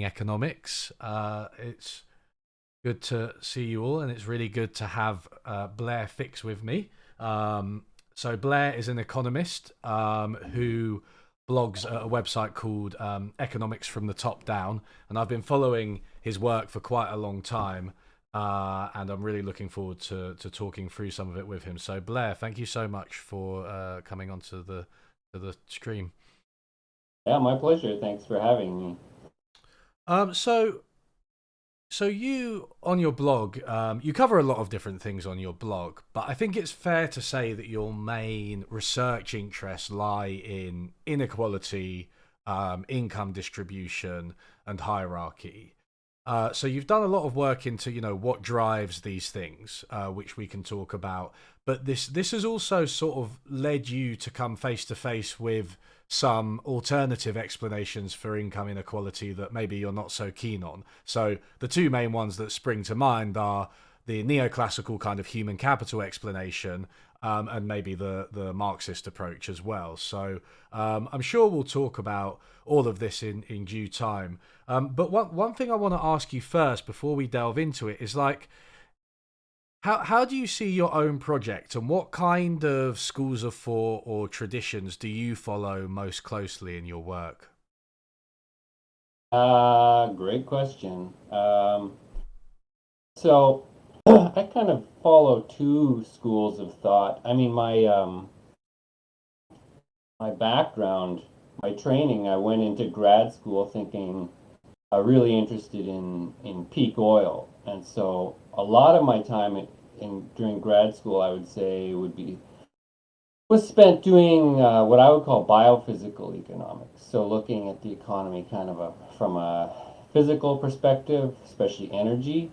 Economics. It's good to see you all, and it's really good to have Blair Fix with me. So Blair is an economist who blogs at a website called Economics from the Top Down, and I've been following his work for quite a long time, and I'm really looking forward to talking through some of it with him. So Blair, thank you so much for coming onto the stream. Yeah, my pleasure. Thanks for having me. Um, so So you on your blog, you cover a lot of different things on your blog, but I think it's fair to say that your main research interests lie in inequality, income distribution, and hierarchy. So you've done a lot of work into what drives these things, which we can talk about. But this has also sort of led you to come face to face with some alternative explanations for income inequality that maybe you're not so keen on. So the two main ones that spring to mind are the neoclassical kind of human capital explanation, and maybe the Marxist approach as well. So I'm sure we'll talk about all of this in due time. But one thing I want to ask you first before we delve into it is like, how do you see your own project, and what kind of schools of thought or traditions do you follow most closely in your work? Great question. So I kind of follow two schools of thought. I mean, my background, my training, I went into grad school thinking really interested in peak oil, and so a lot of my time during grad school, I would say, was spent doing what I would call biophysical economics. So looking at the economy kind of from a physical perspective, especially energy.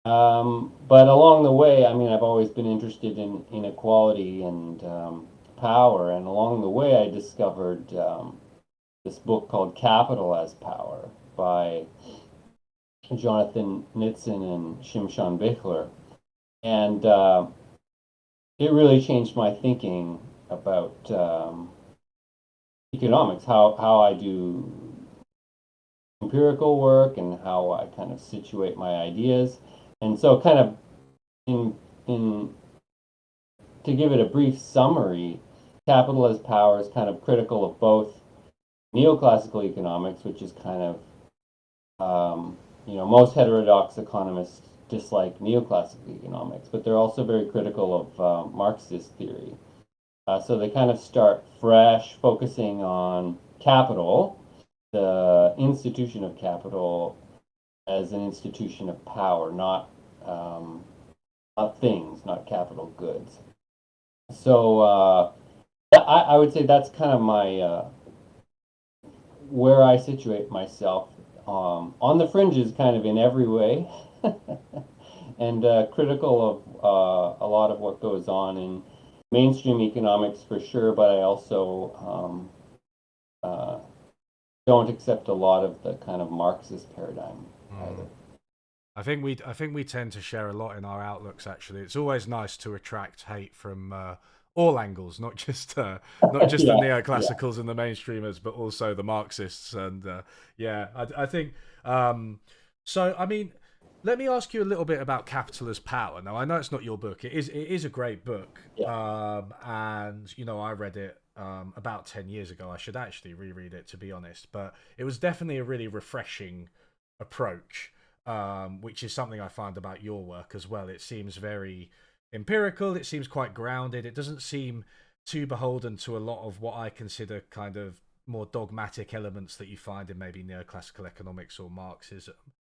But along the way, I mean, I've always been interested in inequality and power. And along the way, I discovered this book called Capital as Power by Jonathan Nitzan and Shimshon Bichler. And it really changed my thinking about economics, how I do empirical work and how I kind of situate my ideas. And so, kind of in in to give it a brief summary, capital as power is kind of critical of both neoclassical economics, which is kind of most heterodox economists dislike neoclassical economics, but they're also very critical of Marxist theory. So they kind of start fresh, focusing on capital, the institution of capital as an institution of power, not things, not capital goods. So I would say that's kind of my where I situate myself on the fringes, kind of in every way, and critical of a lot of what goes on in mainstream economics for sure. But I also don't accept a lot of the kind of Marxist paradigm either. Mm. I think we tend to share a lot in our outlooks. Actually, it's always nice to attract hate from all angles, not just the Yeah, yeah. neoclassicals and the mainstreamers, but also the Marxists. And yeah, I think so. I mean, let me ask you a little bit about Capital as Power. Now, I know it's not your book. It is a great book, Yeah. and I read it about 10 years ago. I should actually reread it, to be honest, but it was definitely a really refreshing approach, which is something I find about your work as well. It seems very empirical, it seems quite grounded, it doesn't seem too beholden to a lot of what I consider kind of more dogmatic elements that you find in maybe neoclassical economics or Marxism.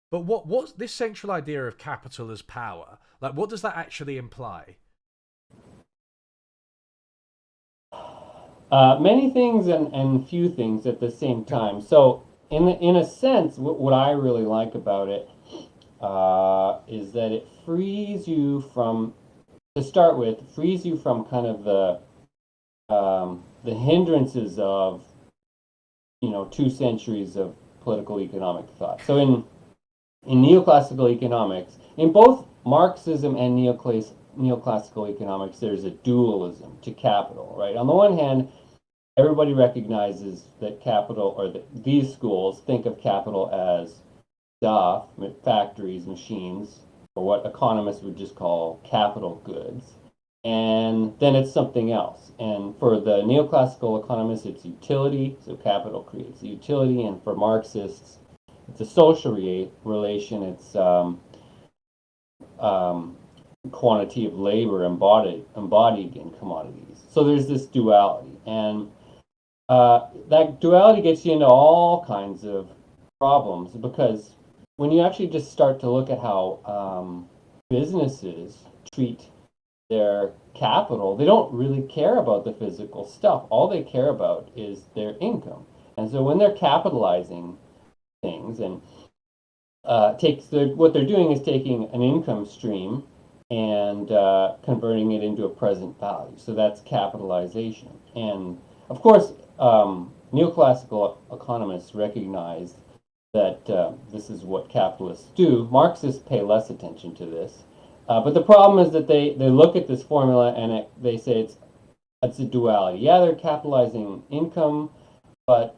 But what's this central idea of capital as power? Like, what does that actually imply? Many things and few things at the same time. So, in a sense, what I really like about it is that it frees you from, to start with, frees you from kind of the hindrances of 2 centuries of political economic thought. So in neoclassical economics, in both Marxism and neoclassical economics, there's a dualism to capital, right? On the one hand, everybody recognizes that capital, or that these schools think of capital as stuff, factories, machines, or what economists would just call capital goods. And then it's something else. And for the neoclassical economists, it's utility. So capital creates utility. And for Marxists, it's a social relation. It's um, quantity of labor embodied in commodities. So there's this duality. And that duality gets you into all kinds of problems, because when you actually just start to look at how businesses treat their capital, they don't really care about the physical stuff. All they care about is their income. And so when they're capitalizing things, and what they're doing is taking an income stream and converting it into a present value. So that's capitalization. And of course, neoclassical economists recognize that this is what capitalists do. Marxists pay less attention to this. But the problem is that they look at this formula and they say it's a duality. Yeah, they're capitalizing income, but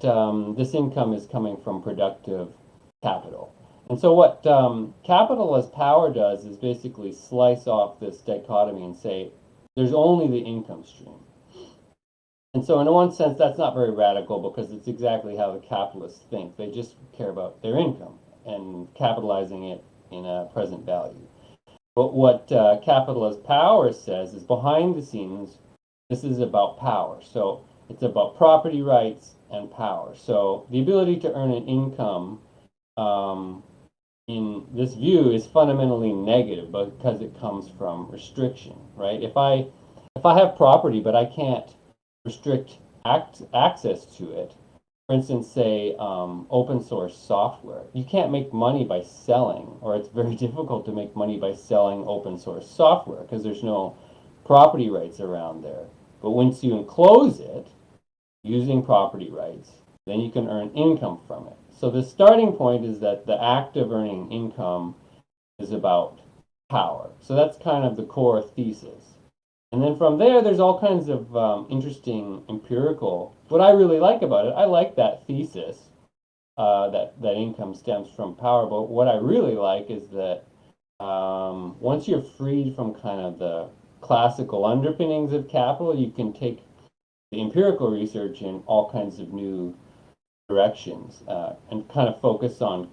this income is coming from productive capital. And so what capital as power does is basically slice off this dichotomy and say there's only the income stream. And so in one sense, that's not very radical, because it's exactly how the capitalists think. They just care about their income and capitalizing it in a present value. But what capital as power says is, behind the scenes, this is about power. So it's about property rights and power. So the ability to earn an income in this view is fundamentally negative, because it comes from restriction, right? If I have property but I can't restrict access to it, for instance, say open source software, you can't make money by selling, or it's very difficult to make money by selling open source software because there's no property rights around there. But once you enclose it using property rights, then you can earn income from it. So the starting point is that the act of earning income is about power. So that's kind of the core thesis. And then from there, there's all kinds of interesting empirical. What I really like about it, I like that thesis, that income stems from power. But what I really like is that once you're freed from kind of the classical underpinnings of capital, you can take the empirical research in all kinds of new directions, and kind of focus on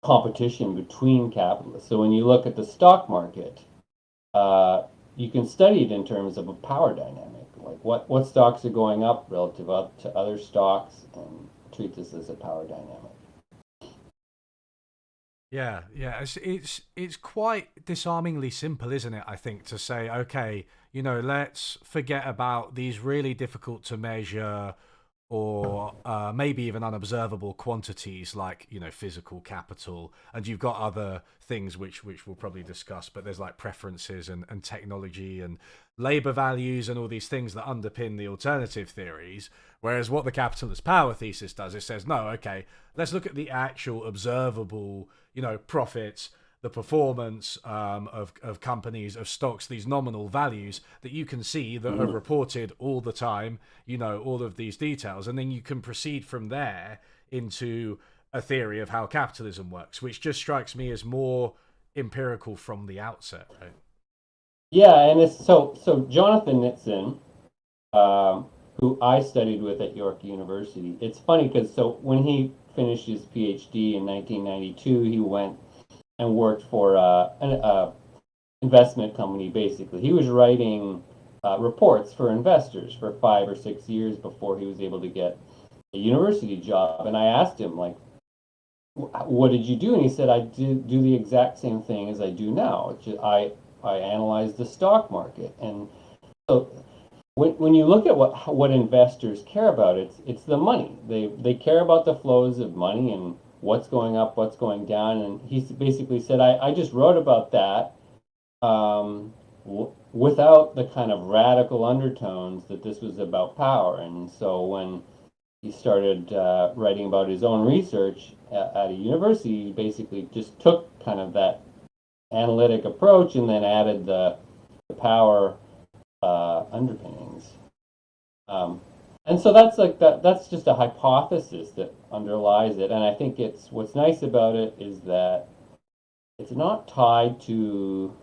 competition between capitalists. So when you look at the stock market, you can study it in terms of a power dynamic, like what stocks are going up relative to other stocks, and treat this as a power dynamic. Yeah, yeah. It's quite disarmingly simple, isn't it? I think, to say, okay, let's forget about these really difficult to measure, or maybe even unobservable quantities like physical capital, and you've got other things which we'll probably discuss, but there's like preferences and technology and labor values and all these things that underpin the alternative theories. Whereas what the capitalist power thesis does, it says, no, okay, let's look at the actual observable profits, the performance of companies, of stocks, these nominal values that you can see that are reported all the time, all of these details. And then you can proceed from there into a theory of how capitalism works, which just strikes me as more empirical from the outset, right? Yeah, and it's so Jonathan Nitzan, who I studied with at York University. It's funny because so when he finished his PhD in 1992, he went and worked for an investment company. Basically, he was writing reports for investors for 5 or 6 years before he was able to get a university job. And I asked him, like, what did you do? And he said, I do the exact same thing as I do now. I analyze the stock market. And so when you look at what investors care about, it's the money. They care about the flows of money and what's going up, what's going down. And he basically said, I just wrote about that without the kind of radical undertones that this was about power. And so when he started writing about his own research at a university, he basically just took kind of that analytic approach and then added the power underpinnings. And so that's like that's just a hypothesis that underlies it. And I think it's what's nice about it is that it's not tied to,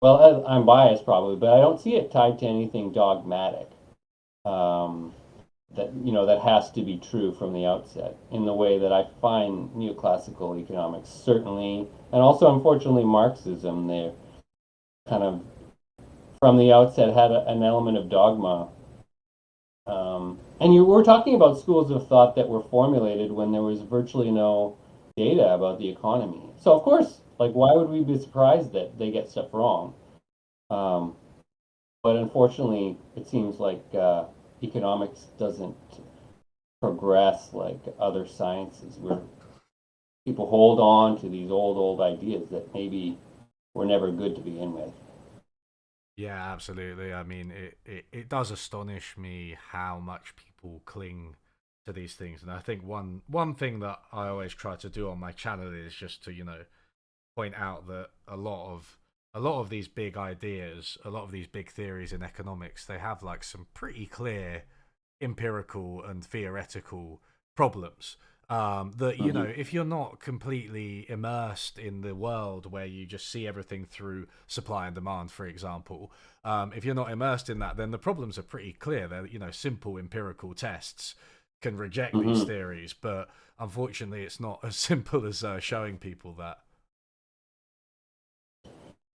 well, I'm biased probably, but I don't see it tied to anything dogmatic. Um, that that has to be true from the outset in the way that I find neoclassical economics certainly, and also unfortunately Marxism. They kind of from the outset had an element of dogma. And you were talking about schools of thought that were formulated when there was virtually no data about the economy. So of course, like, why would we be surprised that they get stuff wrong? Um, but unfortunately, it seems like economics doesn't progress like other sciences, where people hold on to these old ideas that maybe were never good to begin with. Yeah, absolutely. I mean, it does astonish me how much people cling to these things. And I think one thing that I always try to do on my channel is just to, point out that a lot of these big ideas, a lot of these big theories in economics, they have like some pretty clear empirical and theoretical problems. That Mm-hmm. if you're not completely immersed in the world where you just see everything through supply and demand, for example, if you're not immersed in that, then the problems are pretty clear. They're simple empirical tests can reject these Mm-hmm. theories, but unfortunately, it's not as simple as showing people that.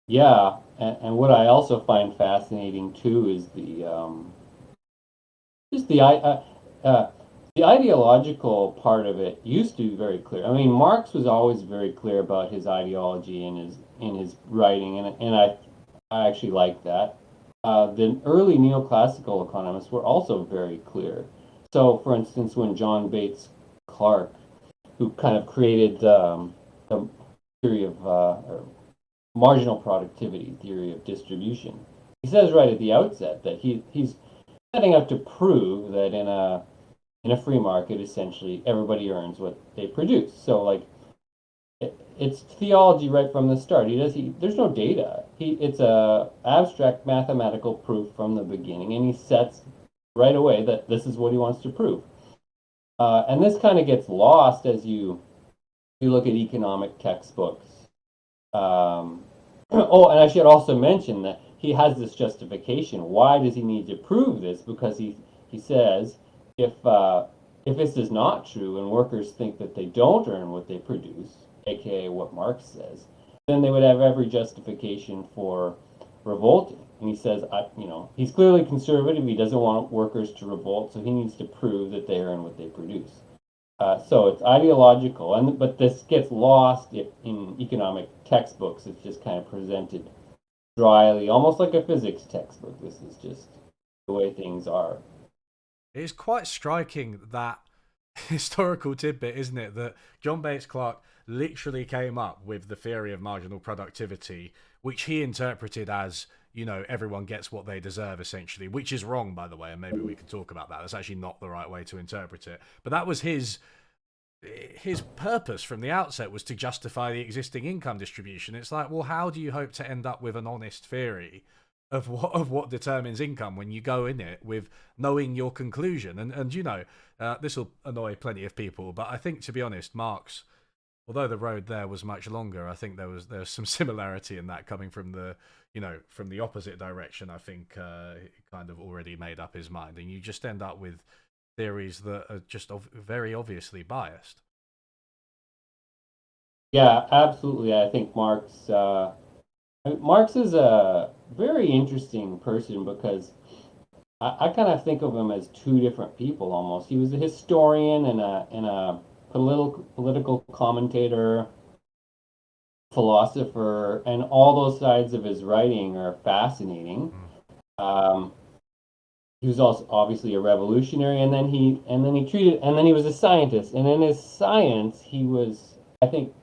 Yeah, and what I also find fascinating too is just the ideological part of it used to be very clear. I mean, Marx was always very clear about his ideology in his writing, and I actually like that. The early neoclassical economists were also very clear. So, for instance, when John Bates Clark, who kind of created the theory of or marginal productivity theory of distribution, he says right at the outset that he's setting out to prove that in a free market, essentially everybody earns what they produce. So like it's theology right from the start. There's no data. It's a abstract mathematical proof from the beginning, and he sets right away that this is what he wants to prove. And this kind of gets lost as you look at economic textbooks. Um, oh, and I should also mention that he has this justification. Why does he need to prove this? Because he says if uh, if this is not true and workers think that they don't earn what they produce, aka what Marx says, then they would have every justification for revolting. And he says, he's clearly conservative. He doesn't want workers to revolt, so he needs to prove that they earn what they produce. So it's ideological, and but this gets lost in economic textbooks. It's just kind of presented dryly, almost like a physics textbook. This is just the way things are. It is quite striking that historical tidbit, isn't it? That John Bates Clark literally came up with the theory of marginal productivity, which he interpreted as, everyone gets what they deserve, essentially, which is wrong, by the way, and maybe we can talk about that. That's actually not the right way to interpret it. But that was his purpose from the outset, was to justify the existing income distribution. It's like, well, how do you hope to end up with an honest theory of what determines income when you go in it with knowing your conclusion? And this will annoy plenty of people, but I think, to be honest, Marx, although the road there was much longer, I think there's some similarity in that, coming from the opposite direction. I think he kind of already made up his mind, and you just end up with theories that are just very obviously biased. Yeah, absolutely. I think Marx is a very interesting person because I kind of think of him as two different people almost. He was a historian and a political commentator, philosopher, and all those sides of his writing are fascinating. Mm. Um, he was also obviously a revolutionary, and then he was a scientist, and in his science he was, I think,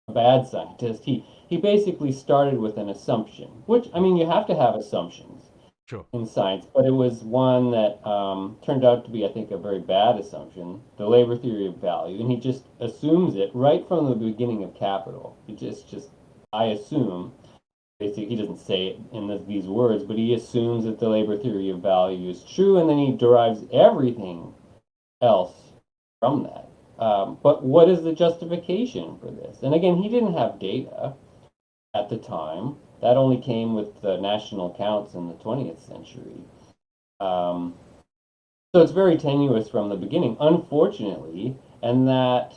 a bad scientist. He basically started with an assumption, which, I mean, you have to have assumptions Sure. in science, but it was one that turned out to be, I think, a very bad assumption, the labor theory of value, and he just assumes it right from the beginning of Capital. He just I assume. basically, he doesn't say it in these words, but he assumes that the labor theory of value is true, and then he derives everything else from that. But what is the justification for this? And again, he didn't have data at the time. That only came with the national accounts in the 20th century. Um, so it's very tenuous from the beginning, unfortunately, and that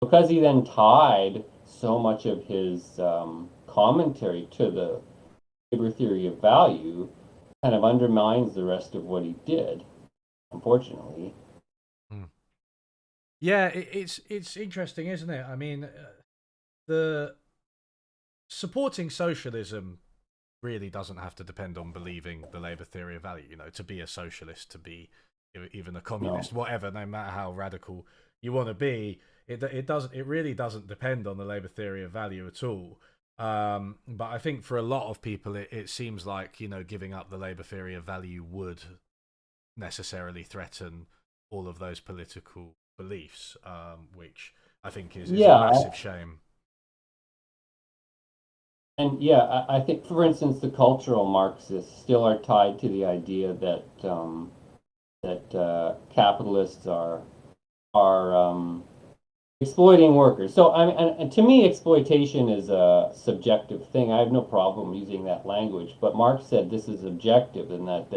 because he then tied so much of his commentary to the labor theory of value, kind of undermines the rest of what he did, unfortunately. Hmm. Yeah, it's interesting, isn't it? I mean, the supporting socialism really doesn't have to depend on believing the labor theory of value. You know, to be a socialist, to be even a No. communist, whatever, no matter how radical you want to be, it really doesn't depend on the labor theory of value at all. But I think for a lot of people, it seems like, you know, giving up the labor theory of value would necessarily threaten all of those political beliefs, which I think is a Yeah, massive shame. and yeah, I think, for instance, the cultural Marxists still are tied to the idea that capitalists are exploiting workers. So I mean, and to me, exploitation is a subjective thing. I have no problem using that language, but Marx said this is objective, and that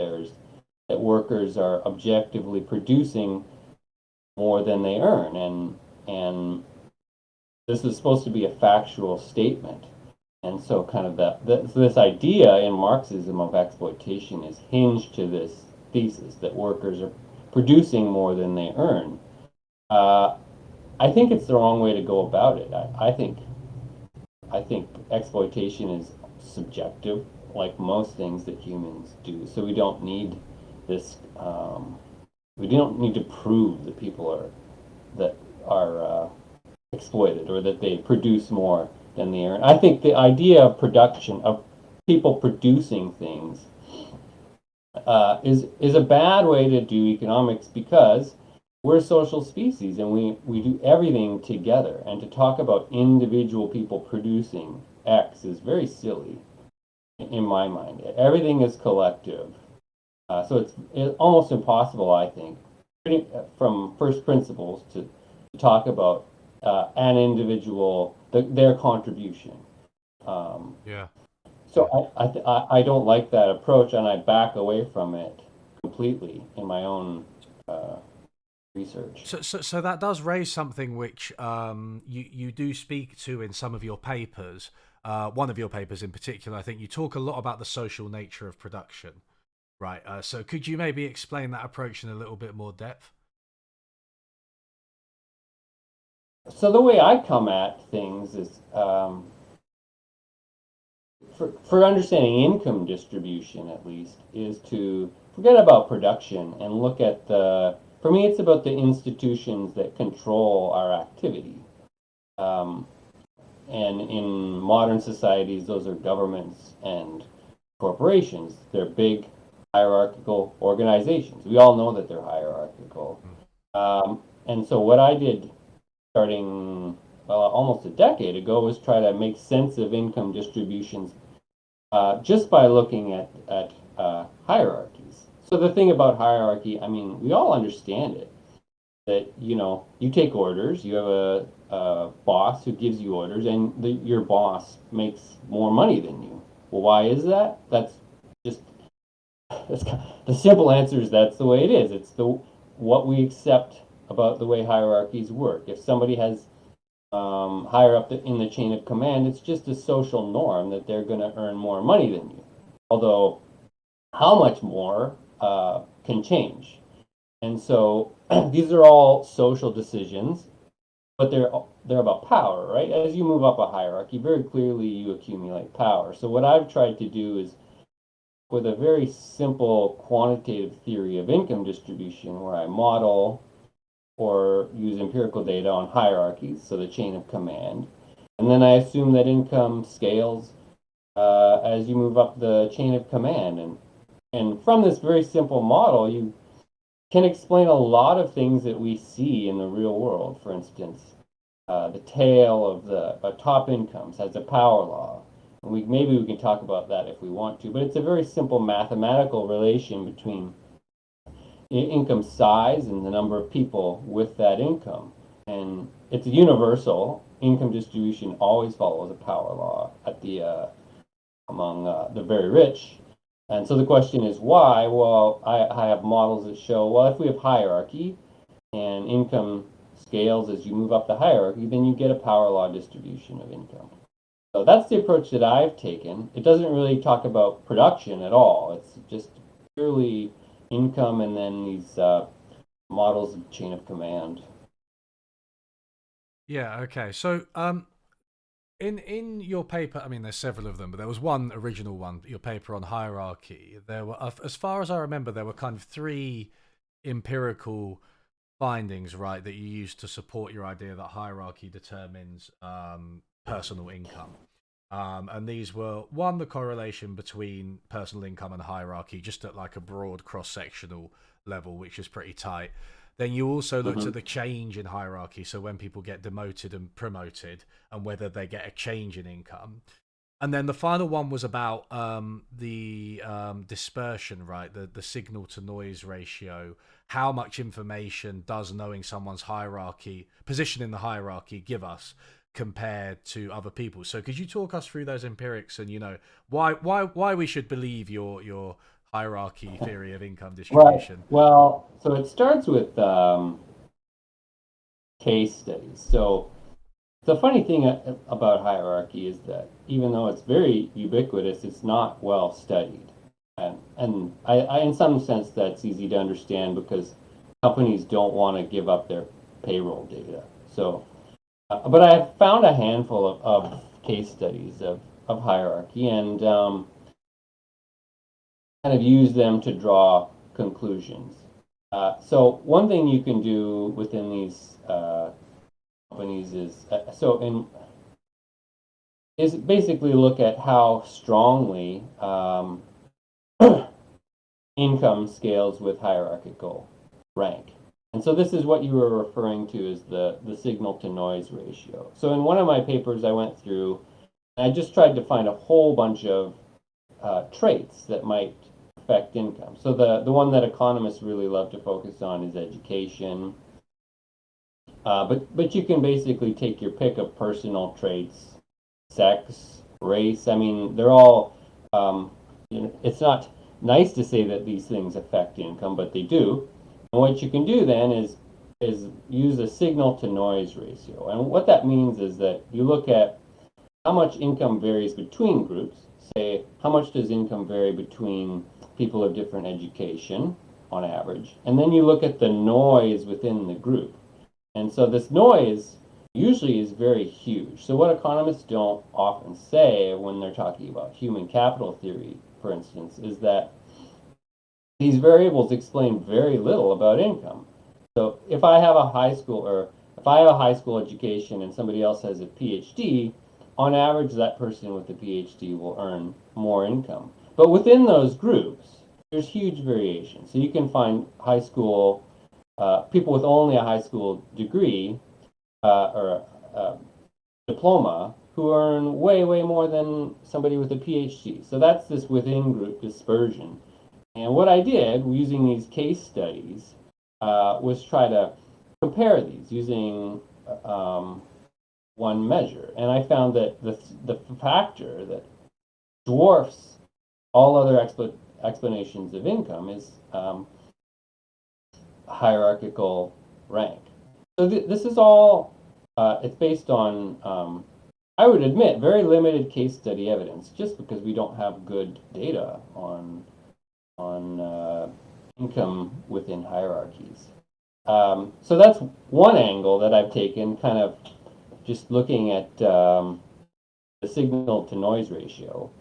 workers are objectively producing more than they earn, and this is supposed to be a factual statement. And so, kind of this idea in Marxism of exploitation is hinged to this thesis that workers are producing more than they earn. Uh, I think it's the wrong way to go about it. I think exploitation is subjective, like most things that humans do. So we don't need this. We don't need to prove that people are exploited or that they produce more than they earn. I think the idea of production of people producing things is a bad way to do economics because we're a social species and we do everything together. And to talk about individual people producing X is very silly in my mind. Everything is collective. So it's almost impossible, I think, from first principles to talk about an individual, their contribution. Um, Yeah. so I don't like that approach, and I back away from it completely in my own uh, research. So that does raise something which you do speak to in some of your papers. One of your papers in particular, I think you talk a lot about the social nature of production, right? So could you maybe explain that approach in a little bit more depth? So the way I come at things is for understanding income distribution, at least, is to forget about production and look at for me, it's about the institutions that control our activity. Um, and in modern societies, those are governments and corporations. They're big hierarchical organizations. We all know that they're hierarchical. Mm. And so what I did starting almost a decade ago was try to make sense of income distributions just by looking at hierarchies. So the thing about hierarchy, I mean, we all understand it. That you take orders, you have a boss who gives you orders, and your boss makes more money than you. Well, why is that? Just that's the simple answer is that's the way it is. It's the what we accept about the way hierarchies work. If somebody has higher up in the chain of command, it's just a social norm that they're going to earn more money than you. Although how much more can change. And so these are all social decisions, but they're about power, right? As you move up a hierarchy, very clearly you accumulate power. So what I've tried to do is with a very simple quantitative theory of income distribution where I model or use empirical data on hierarchies, so the chain of command. And then I assume that income scales as you move up the chain of command. And from this very simple model, you can explain a lot of things that we see in the real world. For instance, the tail of the top incomes has a power law. Maybe we can talk about that if we want to, but it's a very simple mathematical relation between income size and the number of people with that income. And it's a universal. Income distribution always follows a power law at among the very rich. And so the question is why? Well, I have models that show, well, if we have hierarchy and income scales as you move up the hierarchy, then you get a power law distribution of income. So that's the approach that I've taken. It doesn't really talk about production at all. It's just purely income and then these models of chain of command. Yeah. Okay. So, in your paper, I mean, there's several of them, but there was one original one, your paper on hierarchy. There were, as far as I remember, there were kind of three empirical findings, right, that you used to support your idea that hierarchy determines personal income. And these were one, the correlation between personal income and hierarchy, just at like a broad cross sectional level, which is pretty tight. Then you also looked Mm-hmm. at the change in hierarchy, so when people get demoted and promoted, and whether they get a change in income. And then the final one was about the dispersion, right? The signal to noise ratio. How much information does knowing someone's hierarchy, position in the hierarchy, give us compared to other people? So could you talk us through those empirics and why we should believe your hierarchy theory of income Right. distribution? Well, so it starts with case studies. So the funny thing about hierarchy is that even though it's very ubiquitous, it's not well studied. And in some sense, that's easy to understand because companies don't want to give up their payroll data. So, but I have found a handful of case studies of hierarchy and kind of use them to draw conclusions. So one thing you can do within these companies is basically look at how strongly income scales with hierarchical rank. And so this is what you were referring to as the signal to noise ratio. So in one of my papers I went through, I just tried to find a whole bunch of traits that might affect income. So the one that economists really love to focus on is education. But you can basically take your pick of personal traits, sex, race. I mean, they're all. It's not nice to say that these things affect income, but they do. And what you can do then is use a signal to noise ratio. And what that means is that you look at how much income varies between groups. Say, how much does income vary between people of different education on average? And then you look at the noise within the group. And so this noise usually is very huge. So what economists don't often say when they're talking about human capital theory, for instance, is that these variables explain very little about income. So if I have a high school or if I have a high school education and somebody else has a PhD, on average that person with a PhD will earn more income. But within those groups, there's huge variation. So you can find high school people with only a high school degree or diploma who earn way, way more than somebody with a PhD. So that's this within group dispersion. And what I did using these case studies was try to compare these using one measure. And I found that the factor that dwarfs all other explanations of income is hierarchical rank. So this is all, it's based on, I would admit, very limited case study evidence, just because we don't have good data on income within hierarchies. So that's one angle that I've taken, kind of just looking at the signal to noise ratio.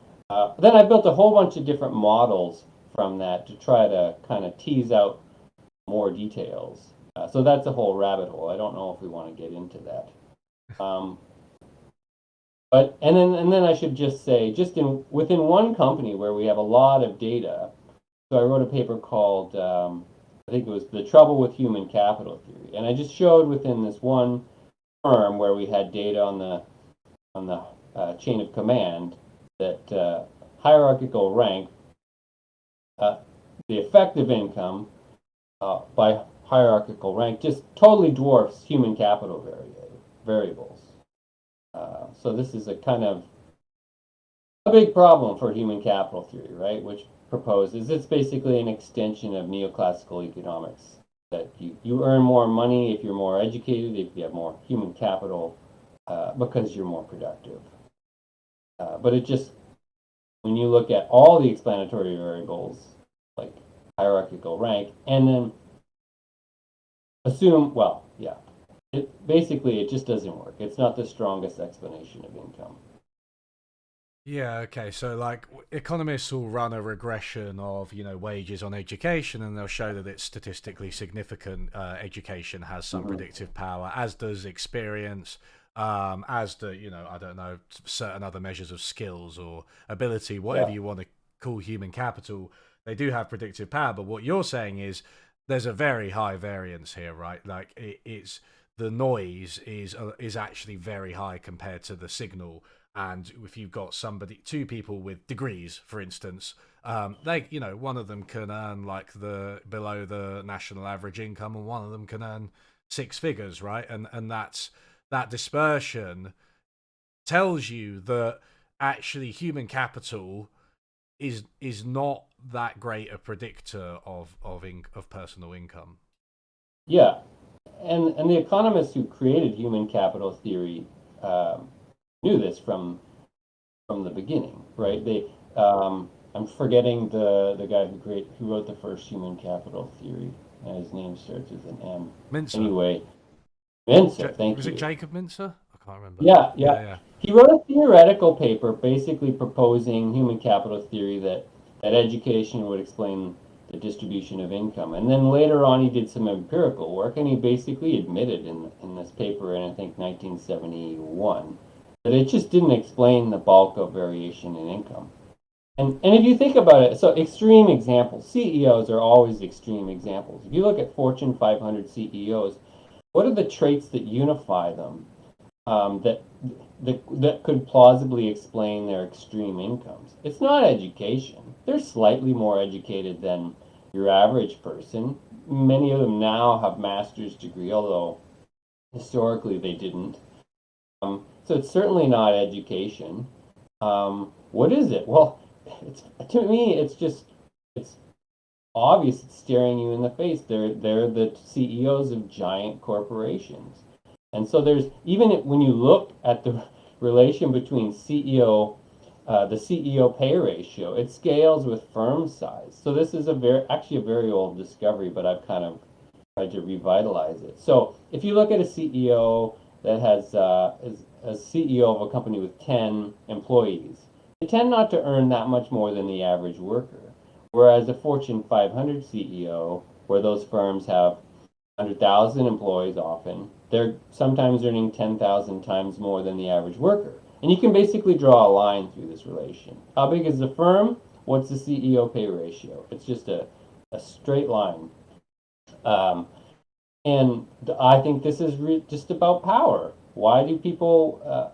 Then I built a whole bunch of different models from that to try to kind of tease out more details. So that's a whole rabbit hole. I don't know if we want to get into that. Um, but and then I should just say, just in within one company where we have a lot of data. So I wrote a paper called I think it was The Trouble with Human Capital Theory, and I just showed within this one firm where we had data on the chain of command that hierarchical rank, uh, the effective income by hierarchical rank, just totally dwarfs human capital variables. So this is a kind of a big problem for human capital theory, right? Which proposes it's basically an extension of neoclassical economics. That you earn more money if you're more educated, if you have more human capital, because you're more productive. But it just, when you look at all the explanatory variables, like hierarchical rank, and then assume, well, yeah, basically it just doesn't work. It's not the strongest explanation of income. Yeah, okay. So like economists will run a regression of, wages on education, and they'll show that it's statistically significant. Education has some Mm-hmm. predictive power, as does experience, as do, I don't know, certain other measures of skills or ability, whatever Yeah, you want to call human capital. They do have predictive power, but what you're saying is there's a very high variance here, right? Like it's the noise is actually very high compared to the signal. And if you've got two people with degrees, for instance, they, one of them can earn like the below the national average income, and one of them can earn six figures, right? And that dispersion tells you that actually human capital is not that great a predictor of personal income. yeah, and the economists who created human capital theory um, knew this from the beginning, right? I'm forgetting the guy who wrote the first human capital theory. His name starts with an M. Mincer. Anyway, Mensa, thank Was it you. Jacob Mincer? I can't remember. Yeah, Yeah, yeah. yeah. He wrote a theoretical paper basically proposing human capital theory that education would explain the distribution of income. And then later on, he did some empirical work, and he basically admitted in this paper in, I think, 1971, that it just didn't explain the bulk of variation in income. And if you think about it, so extreme examples, CEOs are always extreme examples. If you look at Fortune 500 CEOs, what are the traits that unify them? That could plausibly explain their extreme incomes. It's not education. They're slightly more educated than your average person. Many of them now have master's degree, although historically they didn't. So it's certainly not education. What is it? Well, to me, it's obvious. It's staring you in the face. They're the CEOs of giant corporations. And so there's, even when you look at the relation between the CEO pay ratio, it scales with firm size. So this is actually a very old discovery, but I've kind of tried to revitalize it. So if you look at a CEO that is a CEO of a company with 10 employees, they tend not to earn that much more than the average worker. Whereas a Fortune 500 CEO, where those firms have 100,000 employees often, they're sometimes earning 10,000 times more than the average worker. And you can basically draw a line through this relation. How big is the firm? What's the CEO pay ratio? It's just a straight line. Um, and I think this is just about power. Why do people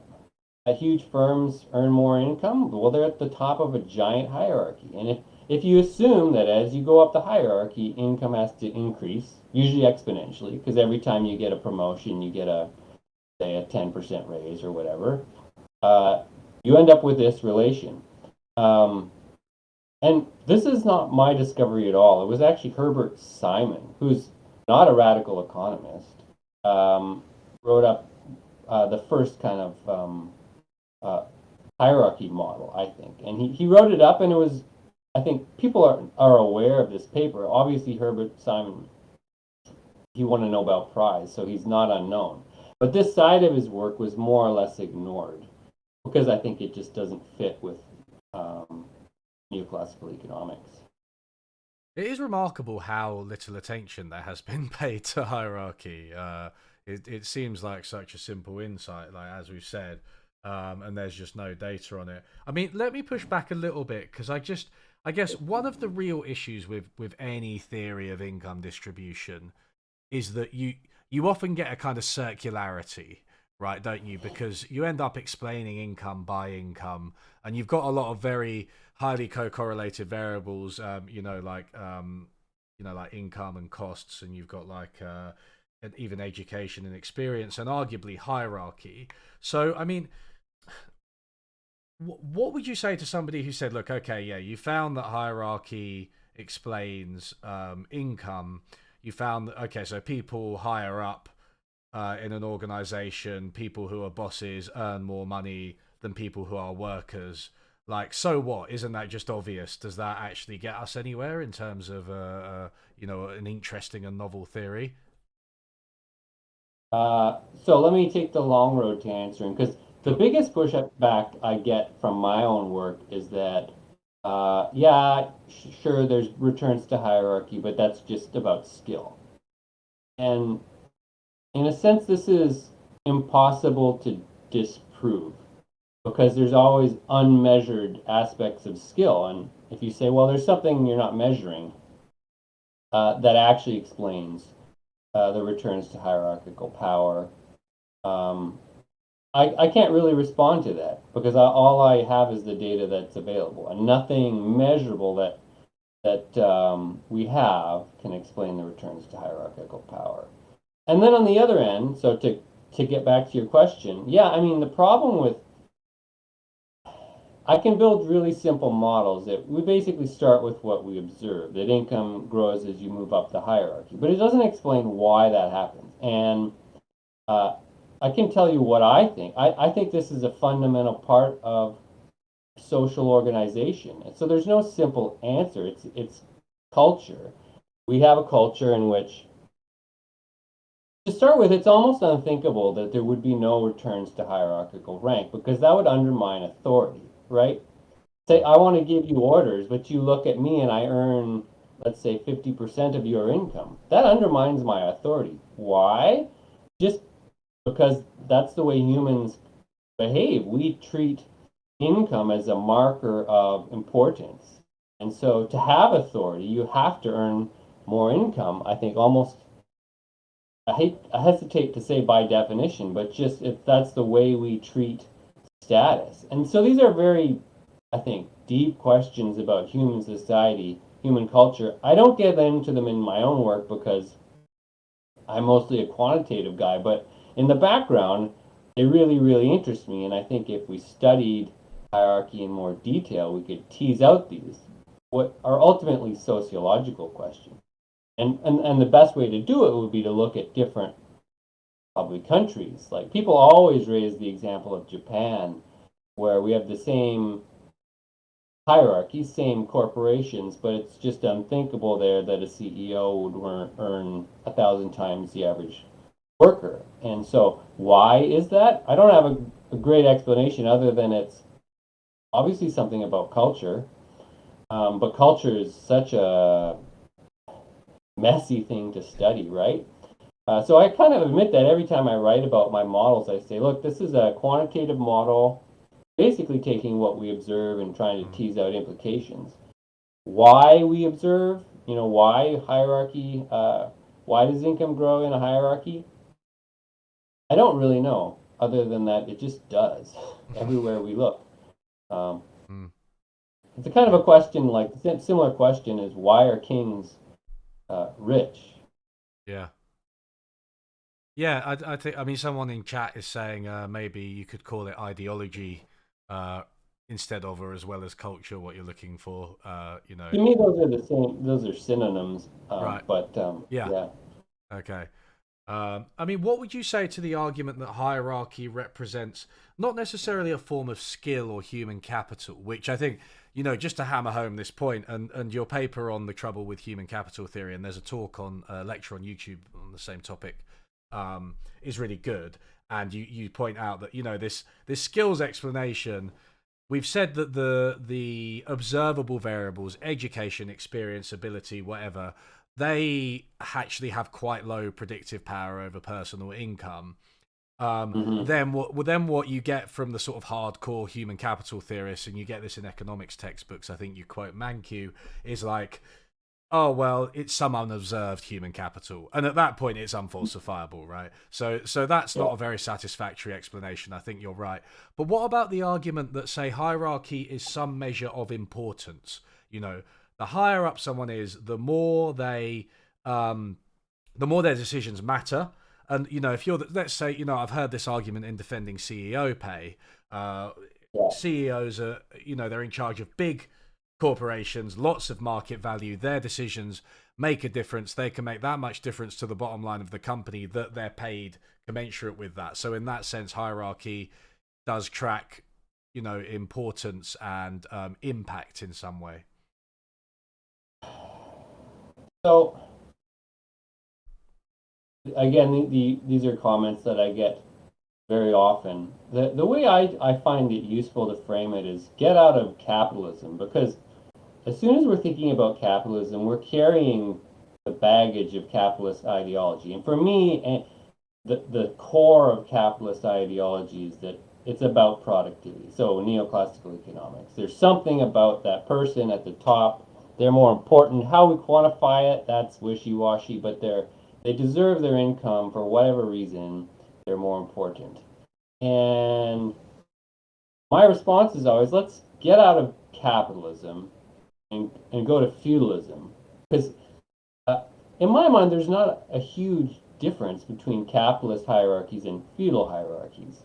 at huge firms earn more income? Well, they're at the top of a giant hierarchy. And if you assume that as you go up the hierarchy, income has to increase, usually exponentially, because every time you get a promotion, you get say, a 10% raise or whatever, uh, you end up with this relation. Um, and this is not my discovery at all. It was actually Herbert Simon, who's not a radical economist, um, wrote up the first kind of uh, hierarchy model, I think. And he wrote it up, and it was, I think people are aware of this paper. Obviously, Herbert Simon, he won a Nobel Prize, so he's not unknown. But this side of his work was more or less ignored because I think it just doesn't fit with um, neoclassical economics. It is remarkable how little attention there has been paid to hierarchy. It seems like such a simple insight, like as we've said, and there's just no data on it. I mean, let me push back a little bit because I guess one of the real issues with any theory of income distribution is that you often get a kind of circularity, right, don't you? Because you end up explaining income by income, and you've got a lot of very highly co-correlated variables. Like income and costs, and you've got like and even education and experience, and arguably hierarchy. So, I mean, what would you say to somebody who said, "Look, okay, yeah, you found that hierarchy explains income. You found that okay, so people higher up in an organization, people who are bosses earn more money than people who are workers. Like, so what? Isn't that just obvious? Does that actually get us anywhere in terms of, an interesting and novel theory? So let me take the long road to answering, because the Sure. biggest pushback I get from my own work is that, yeah, sure, there's returns to hierarchy, but that's just about skill. And in a sense, this is impossible to disprove because there's always unmeasured aspects of skill. And if you say, well, there's something you're not measuring, that actually explains the returns to hierarchical power. Um, I can't really respond to that because all I have is the data that's available, and nothing measurable that we have can explain the returns to hierarchical power. And then on the other end, so to get back to your question, yeah, I mean the problem with I can build really simple models that we basically start with what we observe, that income grows as you move up the hierarchy, but it doesn't explain why that happens. And uh, I can tell you what I think. I think this is a fundamental part of social organization. So there's no simple answer. It's culture. We have a culture in which, to start with, it's almost unthinkable that there would be no returns to hierarchical rank because that would undermine authority, right? Say, Mm. I want to give you orders, but you look at me and I earn, let's say, 50% of your income. That undermines my authority. Why? Just because that's the way humans behave. We treat income as a marker of importance. And so to have authority, you have to earn more income. I think almost I hesitate to say by definition, but just if that's the way we treat status. And so these are very, I think, deep questions about human society, human culture. I don't get into them in my own work because I'm mostly a quantitative guy, but in the background, they really, really interest me. And I think if we studied hierarchy in more detail, we could tease out these, what are ultimately sociological questions. And the best way to do it would be to look at different, probably, countries. Like people always raise the example of Japan, where we have the same hierarchy, same corporations, but it's just unthinkable there that a CEO would earn 1,000 times the average worker. And so, why is that? I don't have a great explanation other than it's obviously something about culture. But culture is such a messy thing to study, right? So I kind of admit that every time I write about my models, I say, look, this is a quantitative model, basically taking what we observe and trying to Mm. tease out implications. Why we observe, why hierarchy, why does income grow in a hierarchy? I don't really know, other than that it just does everywhere we look. Um, Mm. it's a kind of Yeah. a question, like similar question is why are kings rich? Yeah. Yeah, I think. I mean, someone in chat is saying maybe you could call it ideology uh, instead of, or as well as culture. What you're looking for, To me, those are the same. Those are synonyms. right? But Yeah. yeah. Okay. I mean, what would you say to the argument that hierarchy represents not necessarily a form of skill or human capital, which I think, just to hammer home this point, and your paper on the trouble with human capital theory, and there's a talk on a lecture on YouTube on the same topic, is really good. And you point out that this skills explanation. We've said that the observable variables, education, experience, ability, whatever, they actually have quite low predictive power over personal income. Hmm. Then what you get from the sort of hardcore human capital theorists, and you get this in economics textbooks. I think you quote Mankiw is like oh well, it's some unobserved human capital, and at that point it's unfalsifiable, right? So that's Yeah. not a very satisfactory explanation. I think you're right. But what about the argument that, say, hierarchy is some measure of importance? You know, the higher up someone is, um the more their decisions matter. And if you're let's say, I've heard this argument in defending CEO pay. uh Yeah. CEOs are, they're in charge of big corporations, lots of market value. Their decisions make a difference. They can make that much difference to the bottom line of the company, that they're paid commensurate with that. So in that sense, hierarchy does track, importance and impact in some way. So again, these are comments that I get very often. The way I find it useful to frame it is get out of capitalism, because as soon as we're thinking about capitalism, we're carrying the baggage of capitalist ideology. And for me, the core of capitalist ideology is that it's about productivity. So neoclassical economics. There's something about that person at the top. They're more important. How we quantify it, that's wishy-washy, but they deserve their income for whatever reason. They're more important. And my response is always, let's get out of capitalism and go to feudalism. Because uh, in my mind, there's not a huge difference between capitalist hierarchies and feudal hierarchies.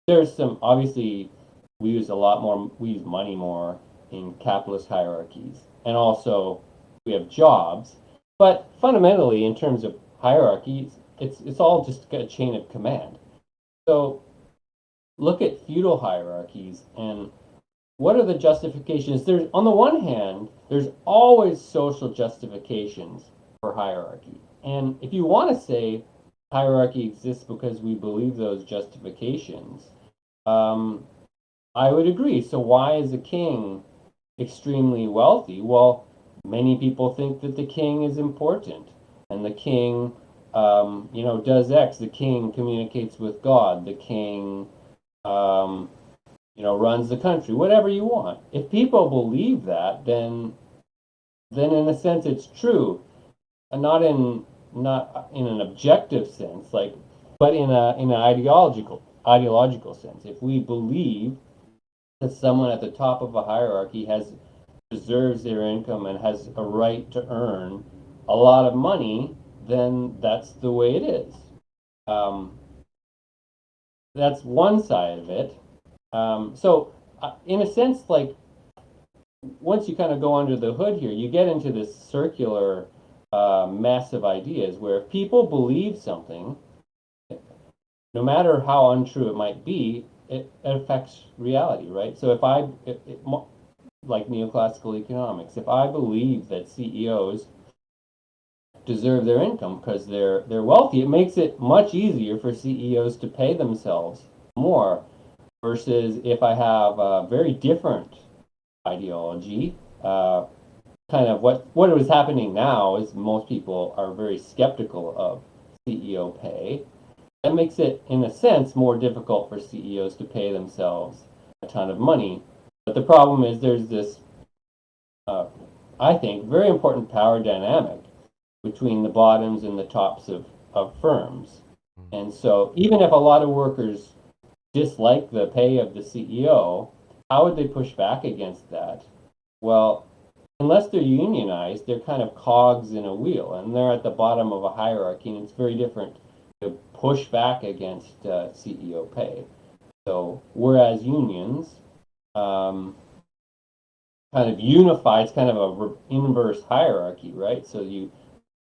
There's some, obviously, we use money more in capitalist hierarchies. And also, we have jobs. But fundamentally, in terms of hierarchies, it's all just a chain of command. So look at feudal hierarchies and what are the justifications? There's, on the one hand, there's always social justifications for hierarchy. And if you want to say hierarchy exists because we believe those justifications, um, I would agree. So why is a king extremely wealthy? Well, many people think that the king is important, and the king, does X. The king communicates with God. The king, um, runs the country, whatever you want. If people believe that, then in a sense it's true, and not in an objective sense, like, but in an ideological sense. If we believe that someone at the top of a hierarchy has deserves their income and has a right to earn a lot of money, then that's the way it is. Um, that's one side of it. In a sense, like once you kind of go under the hood here, you get into this circular mess of ideas where if people believe something, no matter how untrue it might be, it affects reality, right? So if like neoclassical economics, if I believe that CEOs deserve their income because they're wealthy, it makes it much easier for CEOs to pay themselves more versus if I have a very different ideology. Kind of what is happening now is most people are very skeptical of CEO pay. That makes it, in a sense, more difficult for CEOs to pay themselves a ton of money. But the problem is there's this, uh, I think, very important power dynamic between the bottoms and the tops of firms. And so even if a lot of workers dislike the pay of the CEO, how would they push back against that? Well, unless they're unionized, they're kind of cogs in a wheel, and they're at the bottom of a hierarchy, and it's very different to push back against CEO pay. So, whereas unions um, kind of unify, it's kind of a inverse hierarchy, right? So you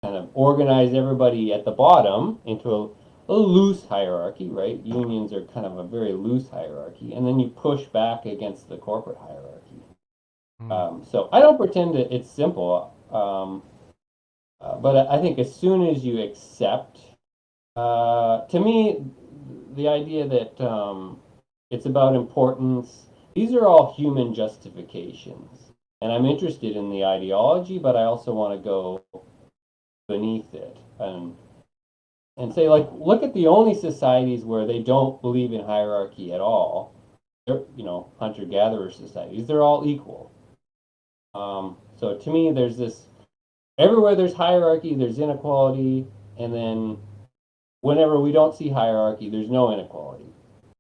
kind of organize everybody at the bottom into a loose hierarchy, right? Unions are kind of a very loose hierarchy, and then you push back against the corporate hierarchy. Mm. So I don't pretend that it's simple, but I think as soon as you accept, to me, the idea that it's about importance, these are all human justifications. And I'm interested in the ideology, but I also want to go beneath it and say, like, look at the only societies where they don't believe in hierarchy at all. They're, hunter-gatherer societies. They're all equal. So to me, there's this everywhere there's hierarchy, there's inequality, and then whenever we don't see hierarchy, there's no inequality.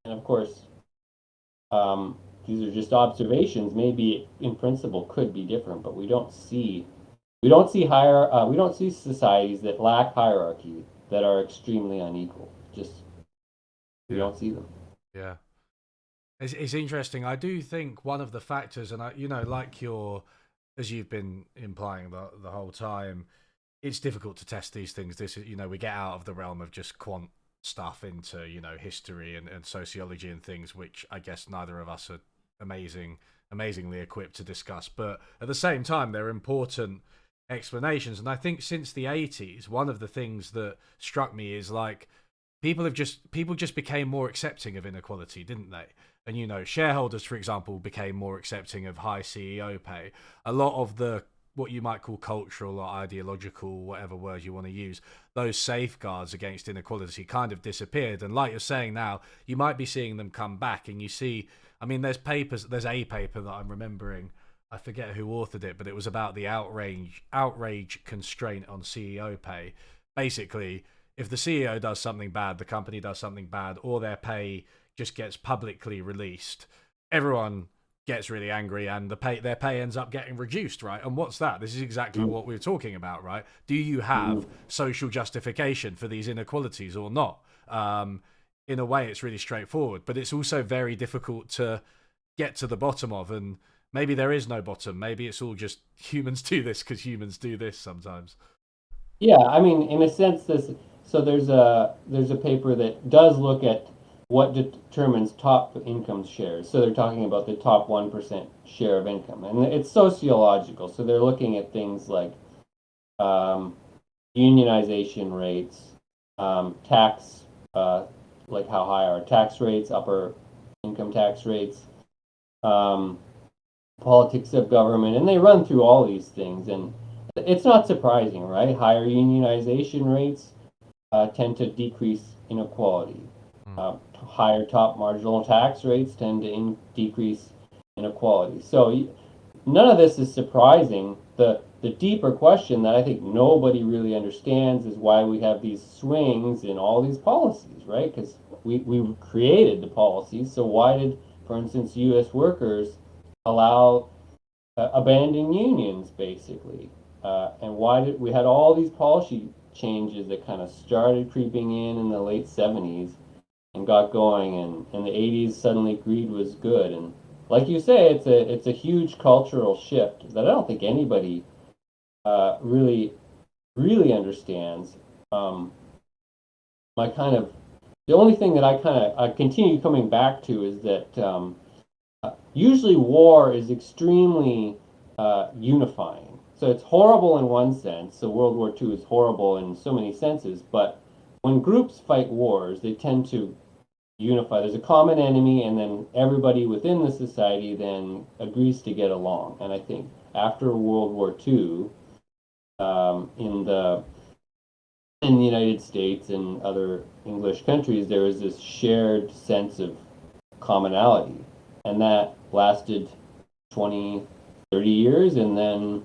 And of course, um, these are just observations. Maybe in principle could be different, but we don't see societies that lack hierarchy that are extremely unequal. Just we Yeah, don't see them. yeah. It's interesting. I do think one of the factors, and like as you've been implying the whole time, it's difficult to test these things. This is, we get out of the realm of just quant stuff into, history and sociology and things, which I guess neither of us are amazingly equipped to discuss. But at the same time, they're important explanations. And I think since the 80s, one of the things that struck me is like people just became more accepting of inequality, didn't they? And shareholders, for example, became more accepting of high CEO pay. A lot of the what you might call cultural or ideological, whatever word you want to use, those safeguards against inequality kind of disappeared. And like you're saying now, you might be seeing them come back. And you see, I mean, there's a paper that I'm remembering. I forget who authored it, but it was about the outrage constraint on CEO pay. Basically, if the CEO does something bad, the company does something bad, or their pay just gets publicly released, everyone gets really angry and their pay ends up getting reduced, right? And what's that? This is exactly what we're talking about, right? Do you have social justification for these inequalities or not? In a way, it's really straightforward, but it's also very difficult to get to the bottom of. And maybe there is no bottom. Maybe it's all just humans do this because humans do this sometimes. Yeah, I mean, in a sense, this so there's a paper that does look at what determines top income shares. So they're talking about the top 1% share of income, and it's sociological. So they're looking at things like um, unionization rates, tax, like how high are tax rates, upper income tax rates, um, politics of government, and they run through all these things. And it's not surprising, right? Higher unionization rates tend to decrease inequality. Mm. Higher top marginal tax rates tend to decrease inequality. So none of this is surprising. The deeper question that I think nobody really understands is why we have these swings in all these policies, right? Because we created the policies. So why did, for instance, U.S. workers allow abandon unions basically? And why did we had all these policy changes that kind of started creeping in the late 70s and got going, and in the 80s suddenly greed was good. And like you say, it's a huge cultural shift that I don't think anybody really understands. Um, my kind of the only thing that I continue coming back to is that usually war is extremely unifying. So it's horrible in one sense. So World War II is horrible in so many senses, but when groups fight wars, they tend to unify. There's a common enemy, and then everybody within the society then agrees to get along. And I think after World War II, in the United States and other English countries, there was this shared sense of commonality, and that lasted 20, 30 years, and then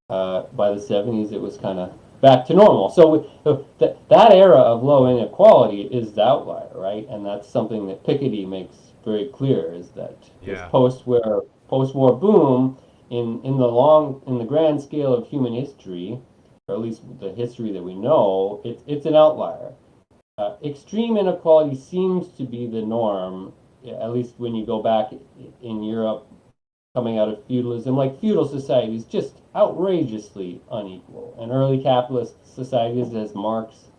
by the 70s, it was kind of back to normal. So that era of low inequality is the outlier, right? And that's something that Piketty makes very clear is that this Yeah. post-war boom in the grand scale of human history, or at least the history that we know, it's an outlier. Extreme inequality seems to be the norm, at least when you go back in Europe coming out of feudalism, like feudal societies, just outrageously unequal. And early capitalist societies, as Marx,